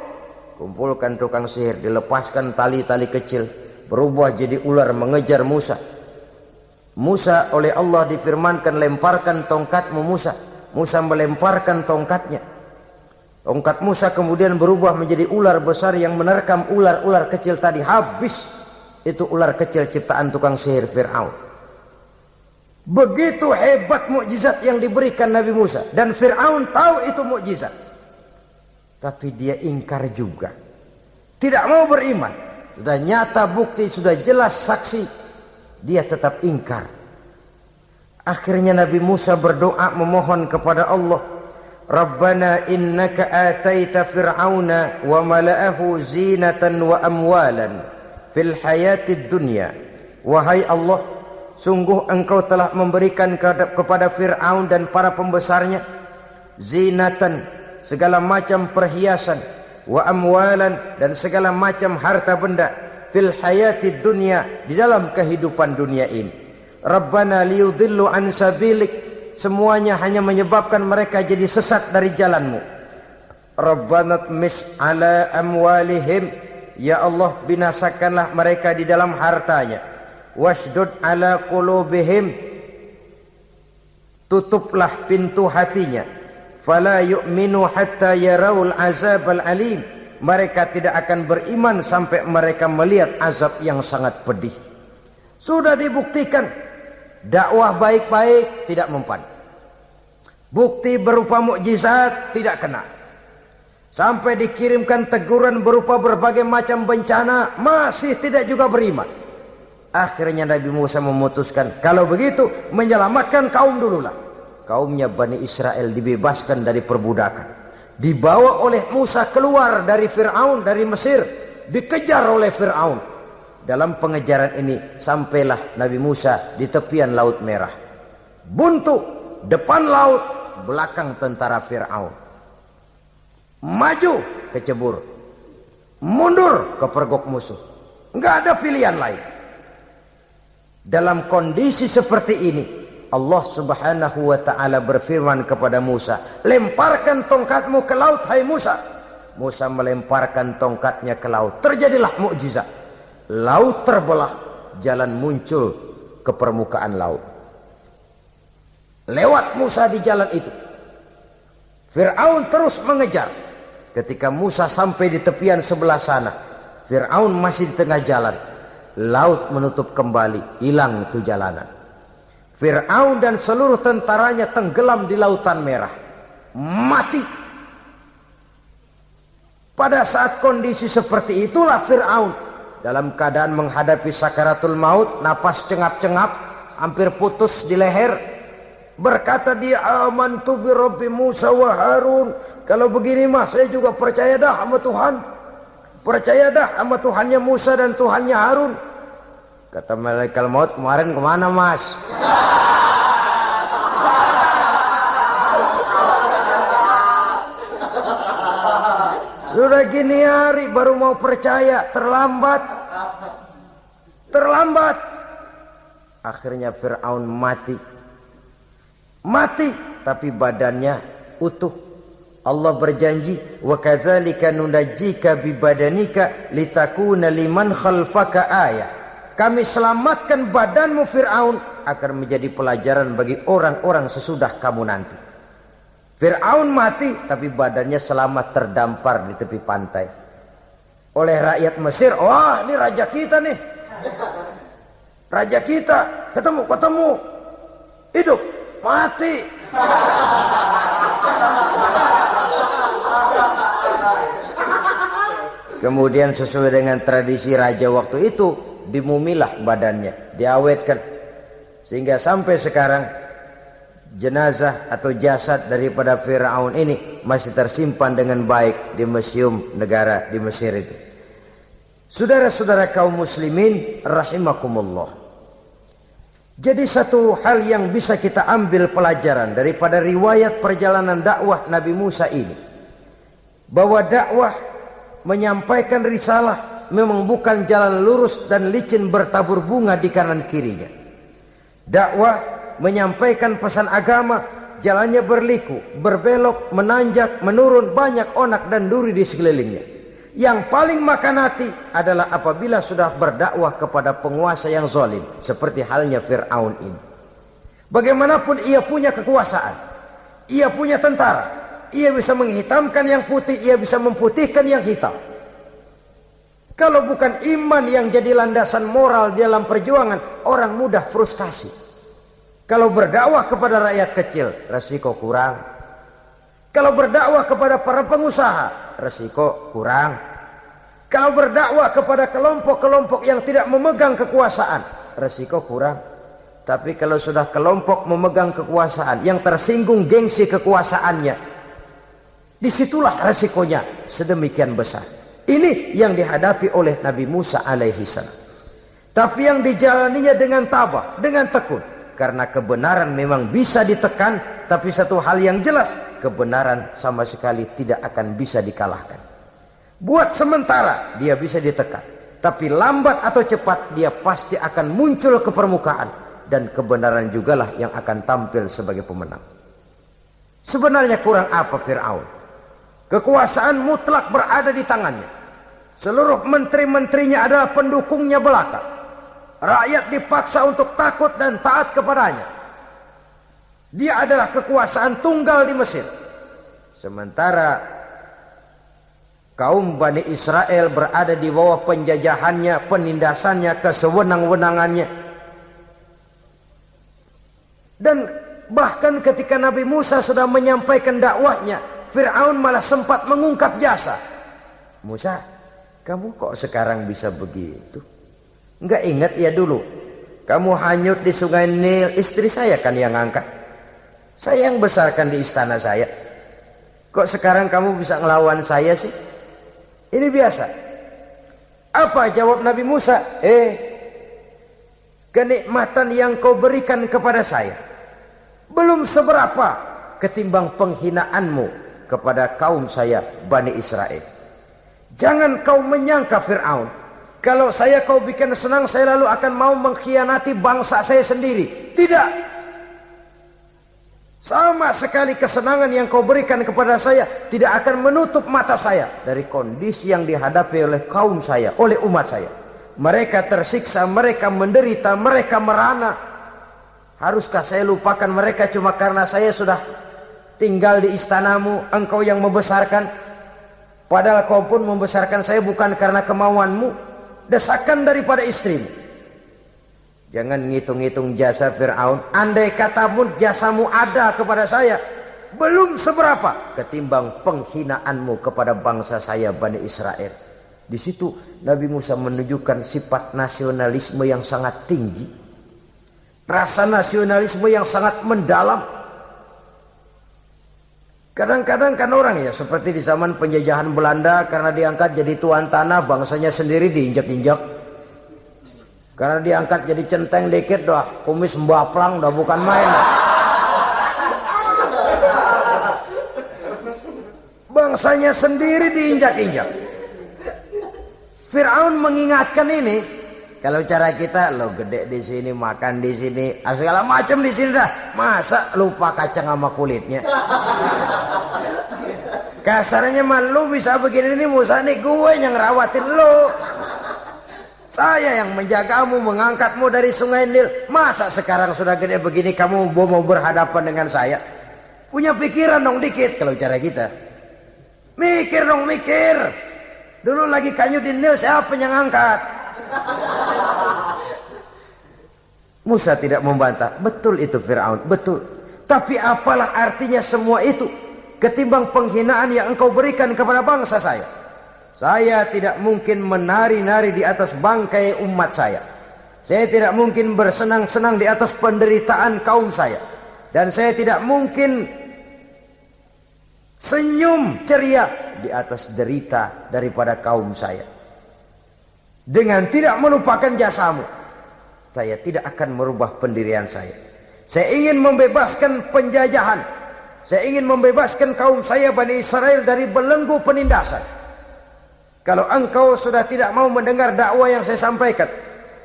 Speaker 1: Kumpulkan tukang sihir, dilepaskan tali-tali kecil, berubah jadi ular mengejar Musa. Musa oleh Allah difirmankan, lemparkan tongkatmu Musa. Musa melemparkan tongkatnya. Tongkat Musa kemudian berubah menjadi ular besar yang menerkam ular-ular kecil tadi. Habis itu ular kecil ciptaan tukang sihir Fir'aun. Begitu hebat mukjizat yang diberikan Nabi Musa. Dan Fir'aun tahu itu mukjizat. Tapi dia ingkar juga. Tidak mau beriman. Sudah nyata bukti, sudah jelas saksi, dia tetap ingkar. Akhirnya Nabi Musa berdoa memohon kepada Allah, Rabbana innaka ataita fir'auna wa mala'ahu zinatan wa amwalan fil hayatid dunya. Wahai Allah, sungguh engkau telah memberikan kepada Fir'aun dan para pembesarnya zinatan, segala macam perhiasan, wa amwalan, dan segala macam harta benda, fil hayatid dunya, di dalam kehidupan dunia ini. Rabbana liyudillu an sabilik, semuanya hanya menyebabkan mereka jadi sesat dari jalanmu. Rabbana tmis ala amwalihim, ya Allah binasakanlah mereka di dalam hartanya. Wasdud ala qulubihim, tutuplah pintu hatinya. Fala yu'minu hatta yarawul azab al-alim, mereka tidak akan beriman sampai mereka melihat azab yang sangat pedih. Sudah dibuktikan dakwah baik-baik tidak mempan, bukti berupa mukjizat tidak kena, sampai dikirimkan teguran berupa berbagai macam bencana masih tidak juga beriman. Akhirnya Nabi Musa memutuskan, kalau begitu menyelamatkan kaum dululah. Kaumnya Bani Israel dibebaskan dari perbudakan, dibawa oleh Musa keluar dari Fir'aun, dari Mesir, dikejar oleh Fir'aun. Dalam pengejaran ini sampailah Nabi Musa di tepian Laut Merah. Buntu, depan laut, belakang tentara Fir'aun. Maju kecebur, mundur kepergok musuh. Enggak ada pilihan lain. Dalam kondisi seperti ini, Allah subhanahu wa ta'ala berfirman kepada Musa, lemparkan tongkatmu ke laut, hai Musa. Musa melemparkan tongkatnya ke laut. Terjadilah mukjizat. Laut terbelah, jalan muncul ke permukaan laut. Lewat Musa di jalan itu, Fir'aun terus mengejar. Ketika Musa sampai di tepian sebelah sana, Fir'aun masih di tengah jalan. Laut menutup kembali, hilang itu jalanan. Fir'aun dan seluruh tentaranya tenggelam di Lautan Merah, mati. Pada saat kondisi seperti itulah Fir'aun dalam keadaan menghadapi sakaratul maut, napas cengap-cengap, hampir putus di leher, berkata dia, amantu bi Rabbi Musa wa Harun. Kalau begini mah saya juga percaya dah sama Tuhan. Percaya dah sama Tuhannya Musa dan Tuhannya Harun. Kata malaikat maut, kemarin kemana mas? Sudah gini hari baru mau percaya, terlambat. Terlambat. Akhirnya Fir'aun mati. Mati, tapi badannya utuh. Allah berjanji, wa kadzalika nunajjika bi badanika litakuna liman khalfaka ayah. Kami selamatkan badanmu Fir'aun agar menjadi pelajaran bagi orang-orang sesudah kamu nanti. Fir'aun mati, tapi badannya selamat terdampar di tepi pantai oleh rakyat Mesir. Wah, ini raja kita nih, raja kita, ketemu, hidup, mati. Kemudian sesuai dengan tradisi raja waktu itu, dimumilah badannya, diawetkan, sehingga sampai sekarang jenazah atau jasad daripada Fir'aun ini masih tersimpan dengan baik di museum negara di Mesir itu. Saudara-saudara kaum muslimin rahimakumullah. Jadi satu hal yang bisa kita ambil pelajaran daripada riwayat perjalanan dakwah Nabi Musa ini, bahwa dakwah menyampaikan risalah memang bukan jalan lurus dan licin bertabur bunga di kanan kirinya. Dakwah menyampaikan pesan agama, jalannya berliku, berbelok, menanjak, menurun, banyak onak dan duri di sekelilingnya. Yang paling makan hati adalah apabila sudah berdakwah kepada penguasa yang zalim, seperti halnya Fir'aun ini. Bagaimanapun ia punya kekuasaan, ia punya tentara, ia bisa menghitamkan yang putih, ia bisa memutihkan yang hitam. Kalau bukan iman yang jadi landasan moral dalam perjuangan, orang mudah frustasi. Kalau berdakwah kepada rakyat kecil, resiko kurang. Kalau berdakwah kepada para pengusaha, resiko kurang. Kalau berdakwah kepada kelompok-kelompok yang tidak memegang kekuasaan, resiko kurang. Tapi kalau sudah kelompok memegang kekuasaan, yang tersinggung gengsi kekuasaannya, disitulah resikonya sedemikian besar. Ini yang dihadapi oleh Nabi Musa alaihi salam. Tapi yang dijalaninya dengan tabah, dengan tekun. Karena kebenaran memang bisa ditekan, tapi satu hal yang jelas, kebenaran sama sekali tidak akan bisa dikalahkan. Buat sementara dia bisa ditekan, tapi lambat atau cepat dia pasti akan muncul ke permukaan, dan kebenaran jugalah yang akan tampil sebagai pemenang. Sebenarnya kurang apa Fir'aun? Kekuasaan mutlak berada di tangannya. Seluruh menteri-menterinya adalah pendukungnya belaka. Rakyat dipaksa untuk takut dan taat kepadanya. Dia adalah kekuasaan tunggal di Mesir. Sementara kaum Bani Israel berada di bawah penjajahannya, penindasannya, kesewenang-wenangannya. Dan bahkan ketika Nabi Musa sudah menyampaikan dakwahnya, Fir'aun malah sempat mengungkap jasa. Musa, kamu kok sekarang bisa begitu? Enggak ingat ya dulu kamu hanyut di sungai Nil, istri saya kan yang ngangkat, saya yang besarkan di istana saya. Kok sekarang kamu bisa ngelawan saya sih? Ini biasa. Apa jawab Nabi Musa? Kenikmatan yang kau berikan kepada saya belum seberapa ketimbang penghinaanmu kepada kaum saya Bani Israel. Jangan kau menyangka Fir'aun, kalau saya kau bikin senang, saya lalu akan mau mengkhianati bangsa saya sendiri. Tidak. Sama sekali kesenangan yang kau berikan kepada saya tidak akan menutup mata saya dari kondisi yang dihadapi oleh kaum saya, oleh umat saya. Mereka tersiksa, mereka menderita, mereka merana. Haruskah saya lupakan mereka cuma karena saya sudah tinggal di istanamu, engkau yang membesarkan? Padahal kau pun membesarkan saya bukan karena kemauanmu. Desakan daripada istrimu. Jangan ngitung-ngitung jasa Fir'aun. Andai katamu jasamu ada kepada saya, belum seberapa ketimbang penghinaanmu kepada bangsa saya Bani Israel. Di situ Nabi Musa menunjukkan sifat nasionalisme yang sangat tinggi, rasa nasionalisme yang sangat mendalam. Kadang-kadang kan orang ya seperti di zaman penjajahan Belanda, karena diangkat jadi tuan tanah, bangsanya sendiri diinjak-injak. Karena diangkat jadi centeng dikit dah, kumis mbaplang dah, bukan main. Bangsanya sendiri diinjak-injak. Fir'aun mengingatkan ini, kalau cara kita lo gede di sini, makan di sini, segala macam di sini dah, masa lupa kacang sama kulitnya. Kasarnya mah lu bisa begini nih, Musa nih, gue yang rawatin lo. Saya yang menjagamu, mengangkatmu dari sungai Nil. Masa sekarang sudah gede begini kamu mau berhadapan dengan saya? Punya pikiran dong dikit kalau cara kita. Mikir dong, mikir. Dulu lagi kanyu di Nil, siapa yang angkat? Musa tidak membantah. Betul itu Fir'aun, betul. Tapi apalah artinya semua itu ketimbang penghinaan yang engkau berikan kepada bangsa saya? Saya tidak mungkin menari-nari di atas bangkai umat saya. Saya tidak mungkin bersenang-senang di atas penderitaan kaum saya. Dan saya tidak mungkin senyum ceria di atas derita daripada kaum saya. Dengan tidak melupakan jasamu, saya tidak akan merubah pendirian saya. Saya ingin membebaskan penjajahan. Saya ingin membebaskan kaum saya Bani Israel dari belenggu penindasan. Kalau engkau sudah tidak mau mendengar dakwah yang saya sampaikan,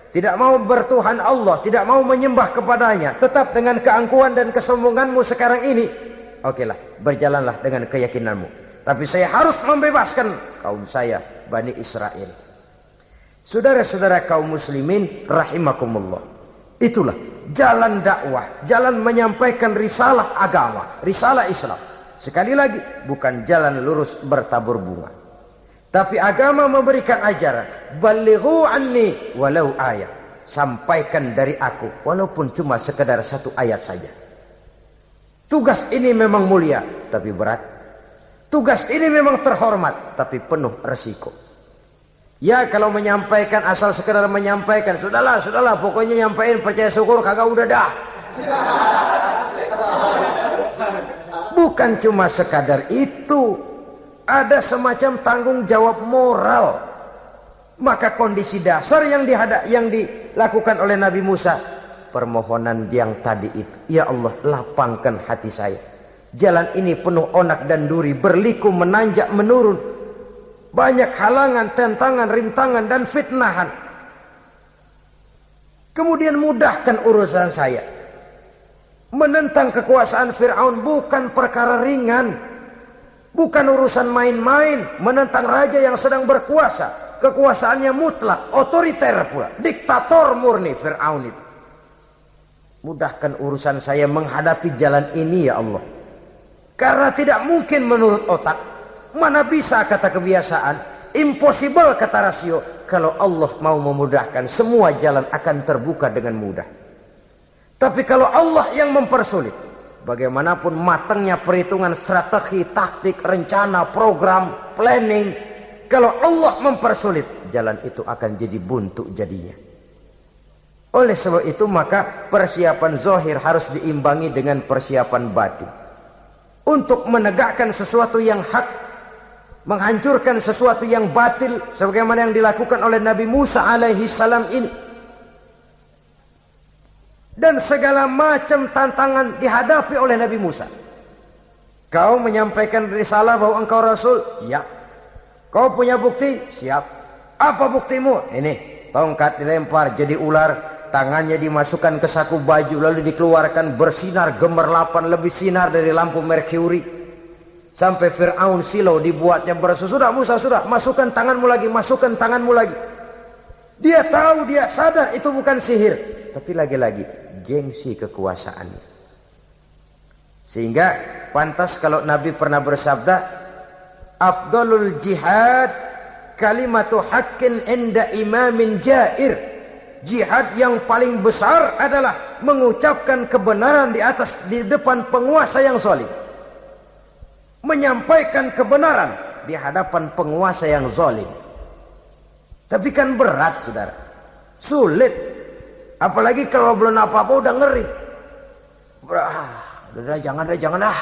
Speaker 1: tidak mau bertuhan Allah, tidak mau menyembah kepadanya, tetap dengan keangkuhan dan kesombonganmu sekarang ini, okelah, berjalanlah dengan keyakinanmu. Tapi saya harus membebaskan kaum saya Bani Israel. Saudara-saudara kaum muslimin rahimakumullah, itulah jalan dakwah, jalan menyampaikan risalah agama, risalah Islam. Sekali lagi, bukan jalan lurus bertabur bunga. Tapi agama memberikan ajaran, balighu anni walau ayat. Sampaikan dari aku walaupun cuma sekedar satu ayat saja. Tugas ini memang mulia tapi berat. Tugas ini memang terhormat tapi penuh resiko. Ya kalau menyampaikan asal sekedar menyampaikan, sudahlah, pokoknya nyampein, percaya syukur kagak, udah dah. Bukan cuma sekadar itu, ada semacam tanggung jawab moral. Maka kondisi dasar yang dilakukan oleh Nabi Musa, permohonan yang tadi itu, ya Allah, lapangkan hati saya. Jalan ini penuh onak dan duri, berliku, menanjak, menurun. Banyak halangan, tentangan, rintangan, dan fitnahan. Kemudian mudahkan urusan saya. Menentang kekuasaan Fir'aun bukan perkara ringan. Bukan urusan main-main. Menentang raja yang sedang berkuasa. Kekuasaannya mutlak, otoriter pula. Diktator murni Fir'aun itu. Mudahkan urusan saya menghadapi jalan ini ya Allah. Karena tidak mungkin menurut otak. Mana bisa kata kebiasaan, impossible kata rasio. Kalau Allah mau memudahkan, semua jalan akan terbuka dengan mudah. Tapi kalau Allah yang mempersulit, bagaimanapun matangnya perhitungan strategi, taktik, rencana, program, planning, kalau Allah mempersulit, jalan itu akan jadi buntu jadinya. Oleh sebab itu maka persiapan zahir harus diimbangi dengan persiapan batin. Untuk menegakkan sesuatu yang hak, menghancurkan sesuatu yang batil, sebagaimana yang dilakukan oleh Nabi Musa alaihi salam ini. Dan segala macam tantangan dihadapi oleh Nabi Musa. Kau menyampaikan risalah bahwa engkau Rasul? Ya. Kau punya bukti? Siap. Apa buktimu? Ini, tongkat dilempar jadi ular, tangannya dimasukkan ke saku baju, lalu dikeluarkan bersinar gemerlapan, lebih sinar dari lampu merkuri. Sampai Fir'aun silau dibuatnya berasa, sudah Musa, sudah, masukkan tanganmu lagi, masukkan tanganmu lagi. Dia tahu, dia sadar itu bukan sihir, tapi lagi-lagi gengsi kekuasaannya. Sehingga pantas kalau Nabi pernah bersabda, afdalul jihad kalimatu haqqin inda imamin jair. Jihad yang paling besar adalah mengucapkan kebenaran di depan penguasa yang zalim. menyampaikan kebenaran di hadapan penguasa yang zalim. Tapi kan berat, saudara. Sulit. Apalagi kalau belum apa-apa udah ngeri. Udah jangan dah.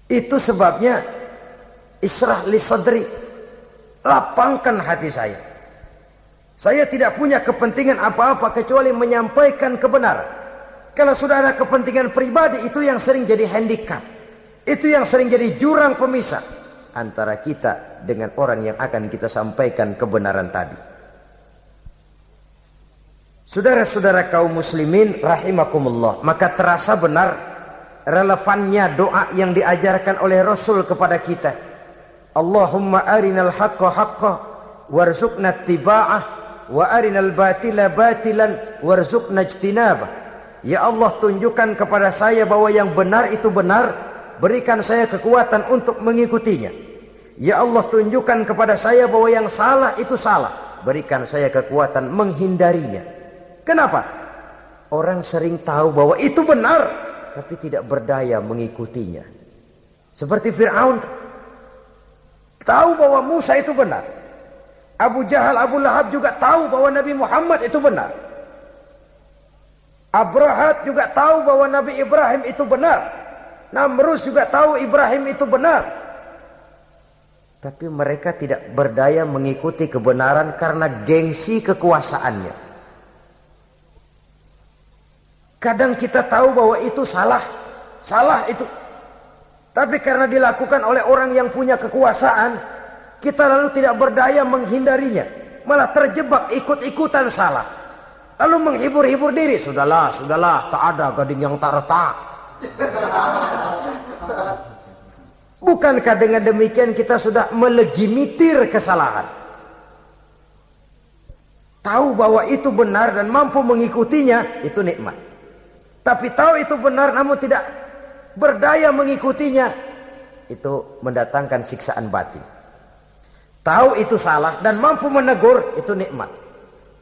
Speaker 1: Itu sebabnya Ishrah li sadri, lapangkan hati saya. Saya tidak punya kepentingan apa-apa kecuali menyampaikan kebenaran. Kalau sudah ada kepentingan pribadi, itu yang sering jadi handicap. Itu yang sering jadi jurang pemisah antara kita dengan orang yang akan kita sampaikan kebenaran tadi. Saudara-saudara kaum muslimin rahimakumullah, maka terasa benar relevannya doa yang diajarkan oleh Rasul kepada kita. Allahumma arinal haqqa haqqa warzuqna ittiba'ah wa arinal batila batilan warzuqna ijtinabah. Ya Allah, tunjukkan kepada saya bahwa yang benar itu benar, berikan saya kekuatan untuk mengikutinya. Ya Allah, tunjukkan kepada saya bahwa yang salah itu salah, berikan saya kekuatan menghindarinya. Kenapa? Orang sering tahu bahwa itu benar, tapi tidak berdaya mengikutinya. Seperti Fir'aun tahu bahwa Musa itu benar. Abu Jahal, Abu Lahab juga tahu bahwa Nabi Muhammad itu benar. Abrahat juga tahu bahwa Nabi Ibrahim itu benar. Namrus juga tahu Ibrahim itu benar. Tapi mereka tidak berdaya mengikuti kebenaran karena gengsi kekuasaannya. Kadang kita tahu bahwa itu salah itu. Tapi karena dilakukan oleh orang yang punya kekuasaan, kita lalu tidak berdaya menghindarinya. Malah terjebak ikut-ikutan salah. Lalu menghibur-hibur diri. Sudahlah, tak ada gading yang tak retak. Bukankah dengan demikian kita sudah melegimitir kesalahan? Tahu bahwa itu benar dan mampu mengikutinya, itu nikmat. Tapi tahu itu benar namun tidak berdaya mengikutinya, itu mendatangkan siksaan batin. Tahu itu salah dan mampu menegur, itu nikmat.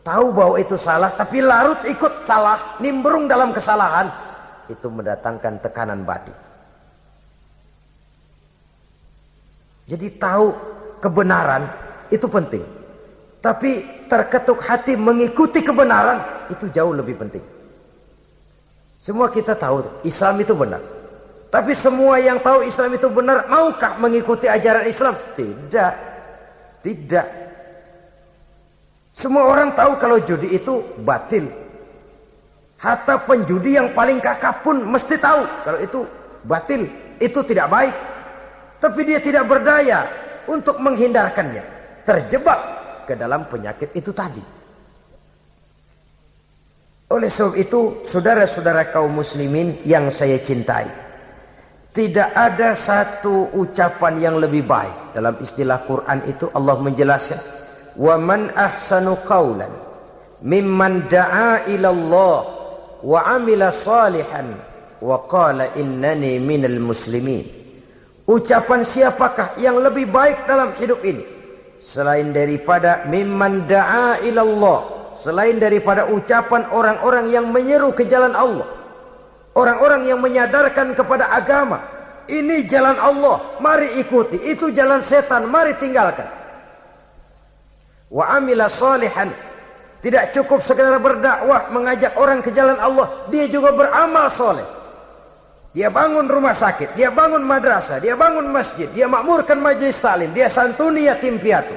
Speaker 1: Tahu bahwa itu salah tapi larut ikut salah, nimbrung dalam kesalahan, itu mendatangkan tekanan batin. Jadi tahu kebenaran itu penting, tapi terketuk hati mengikuti kebenaran itu jauh lebih penting. Semua kita tahu Islam itu benar. Tapi semua yang tahu Islam itu benar, maukah mengikuti ajaran Islam? Tidak. Semua orang tahu kalau judi itu batil. Hatta penjudi yang paling kakap pun mesti tahu kalau itu batil, itu tidak baik. Tapi dia tidak berdaya untuk menghindarkannya. Terjebak ke dalam penyakit itu tadi. Oleh sebab itu, saudara-saudara kaum muslimin yang saya cintai, tidak ada satu ucapan yang lebih baik. Dalam istilah Quran itu Allah menjelaskan, wa man ahsanu qawlan mimman da'a ila Allah wa amila salihan wa qala innani minal muslimin. Ucapan siapakah yang lebih baik dalam hidup ini selain daripada mimman da'a ila Allah, selain daripada ucapan orang-orang yang menyeru ke jalan Allah, orang-orang yang menyadarkan kepada agama, ini jalan Allah, mari ikuti. Itu jalan setan, mari tinggalkan. Wa amila salihan, tidak cukup sekedar berdakwah mengajak orang ke jalan Allah, dia juga beramal soleh. Dia bangun rumah sakit, dia bangun madrasah, dia bangun masjid, dia makmurkan majelis taklim, dia santuni yatim piatu.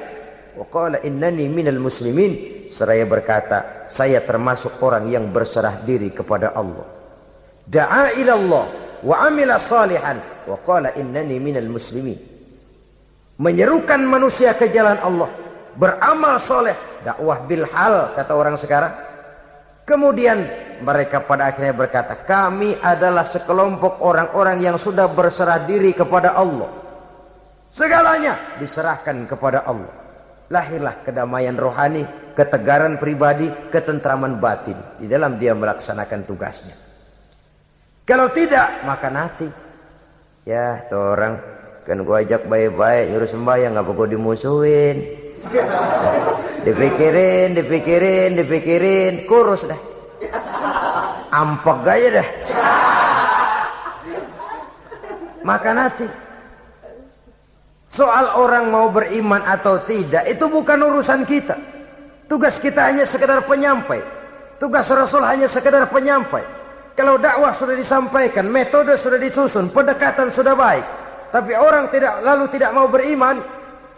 Speaker 1: Wa qala innani minal muslimin, seraya berkata, saya termasuk orang yang berserah diri kepada Allah. Da'a ila Allah wa amila salihan wa qala innani minal muslimin. Menyerukan manusia ke jalan Allah, beramal soleh, dakwah bil hal kata orang sekarang. Kemudian mereka pada akhirnya berkata, kami adalah sekelompok orang-orang yang sudah berserah diri kepada Allah. Segalanya diserahkan kepada Allah. Lahirlah kedamaian rohani, ketegaran pribadi, ketentraman batin di dalam dia melaksanakan tugasnya. Kalau tidak, maka nanti ya tuh orang kan gua ajak baik-baik nyuruh sembahyang, ngapa gua dimusuhin? Dipikirin, kurus dah. ampek aja dah. Makan hati. Soal orang mau beriman atau tidak itu bukan urusan kita. Tugas kita hanya sekedar penyampai. Tugas Rasul hanya sekedar penyampai. Kalau dakwah sudah disampaikan, metode sudah disusun, pendekatan sudah baik, tapi orang tidak mau beriman,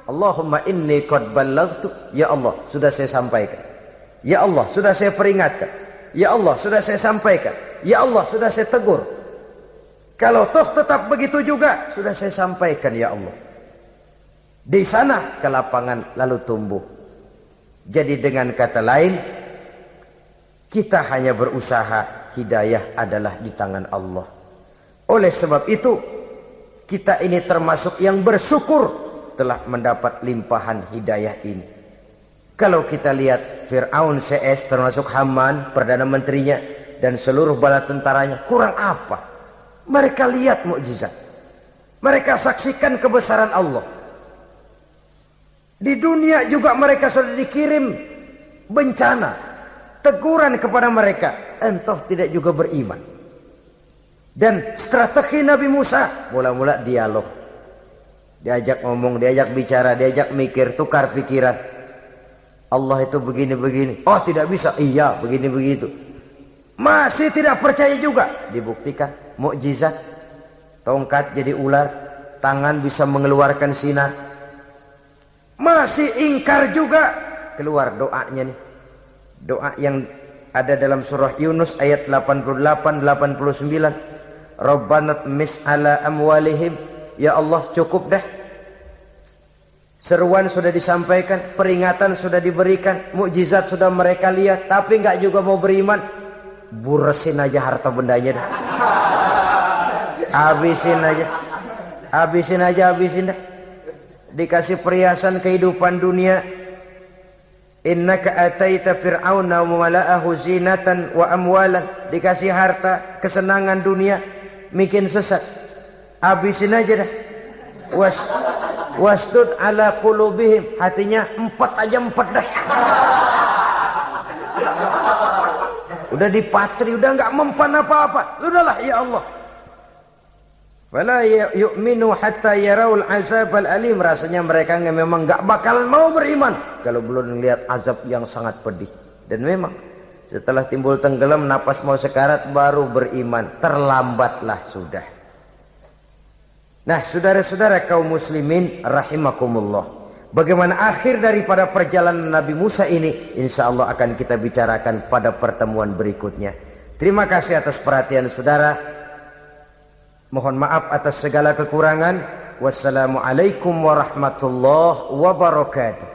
Speaker 1: Allahumma inni qad ballaghtu, ya Allah sudah saya sampaikan, ya Allah sudah saya peringatkan, ya Allah sudah saya sampaikan, ya Allah sudah saya tegur. Kalau toh tetap begitu juga, sudah saya sampaikan ya Allah. Di sana kelapangan lalu tumbuh. Jadi dengan kata lain, kita hanya berusaha, hidayah adalah di tangan Allah. Oleh sebab itu, kita ini termasuk yang bersyukur telah mendapat limpahan hidayah ini. Kalau kita lihat Fir'aun CS termasuk Haman, Perdana Menterinya, dan seluruh bala tentaranya, kurang apa? Mereka lihat mukjizat. Mereka saksikan kebesaran Allah. Di dunia juga mereka sudah dikirim bencana, teguran kepada mereka, entah tidak juga beriman. Dan strategi Nabi Musa mula-mula dialog, diajak ngomong, diajak bicara, diajak mikir, tukar pikiran. Allah itu begini-begini, oh tidak bisa, iya begini-begitu. Masih tidak percaya juga, dibuktikan mukjizat, tongkat jadi ular, tangan bisa mengeluarkan sinar. Masih ingkar juga, keluar doanya nih. Doa yang ada dalam surah Yunus ayat 88-89. Rabbana tmis ala amwalihim. Ya Allah cukup dah. Seruan sudah disampaikan, peringatan sudah diberikan, mukjizat sudah mereka lihat, tapi enggak juga mau beriman. Buresin aja harta bendanya dah. Habisin aja. Habisin dah. Dikasih perhiasan kehidupan dunia. Innaka ataita fir'auna wa mala'ahu zinatan wa amwalan. Dikasih harta, kesenangan dunia, bikin sesat. Habisin aja dah. Wastud ala qulubihim, hatinya empat dah. Udah dipatri, udah enggak mempan apa-apa. Sudahlah ya Allah. Wala yu'minu hatta yaraul azabal alim. Rasanya mereka memang enggak bakalan mau beriman kalau belum melihat azab yang sangat pedih. Dan memang setelah timbul tenggelam, napas mau sekarat, baru beriman. Terlambatlah sudah. Nah, saudara-saudara kaum muslimin rahimakumullah, bagaimana akhir daripada perjalanan Nabi Musa ini, insya Allah akan kita bicarakan pada pertemuan berikutnya. Terima kasih atas perhatian saudara. Mohon maaf atas segala kekurangan. Wassalamualaikum warahmatullahi wabarakatuh.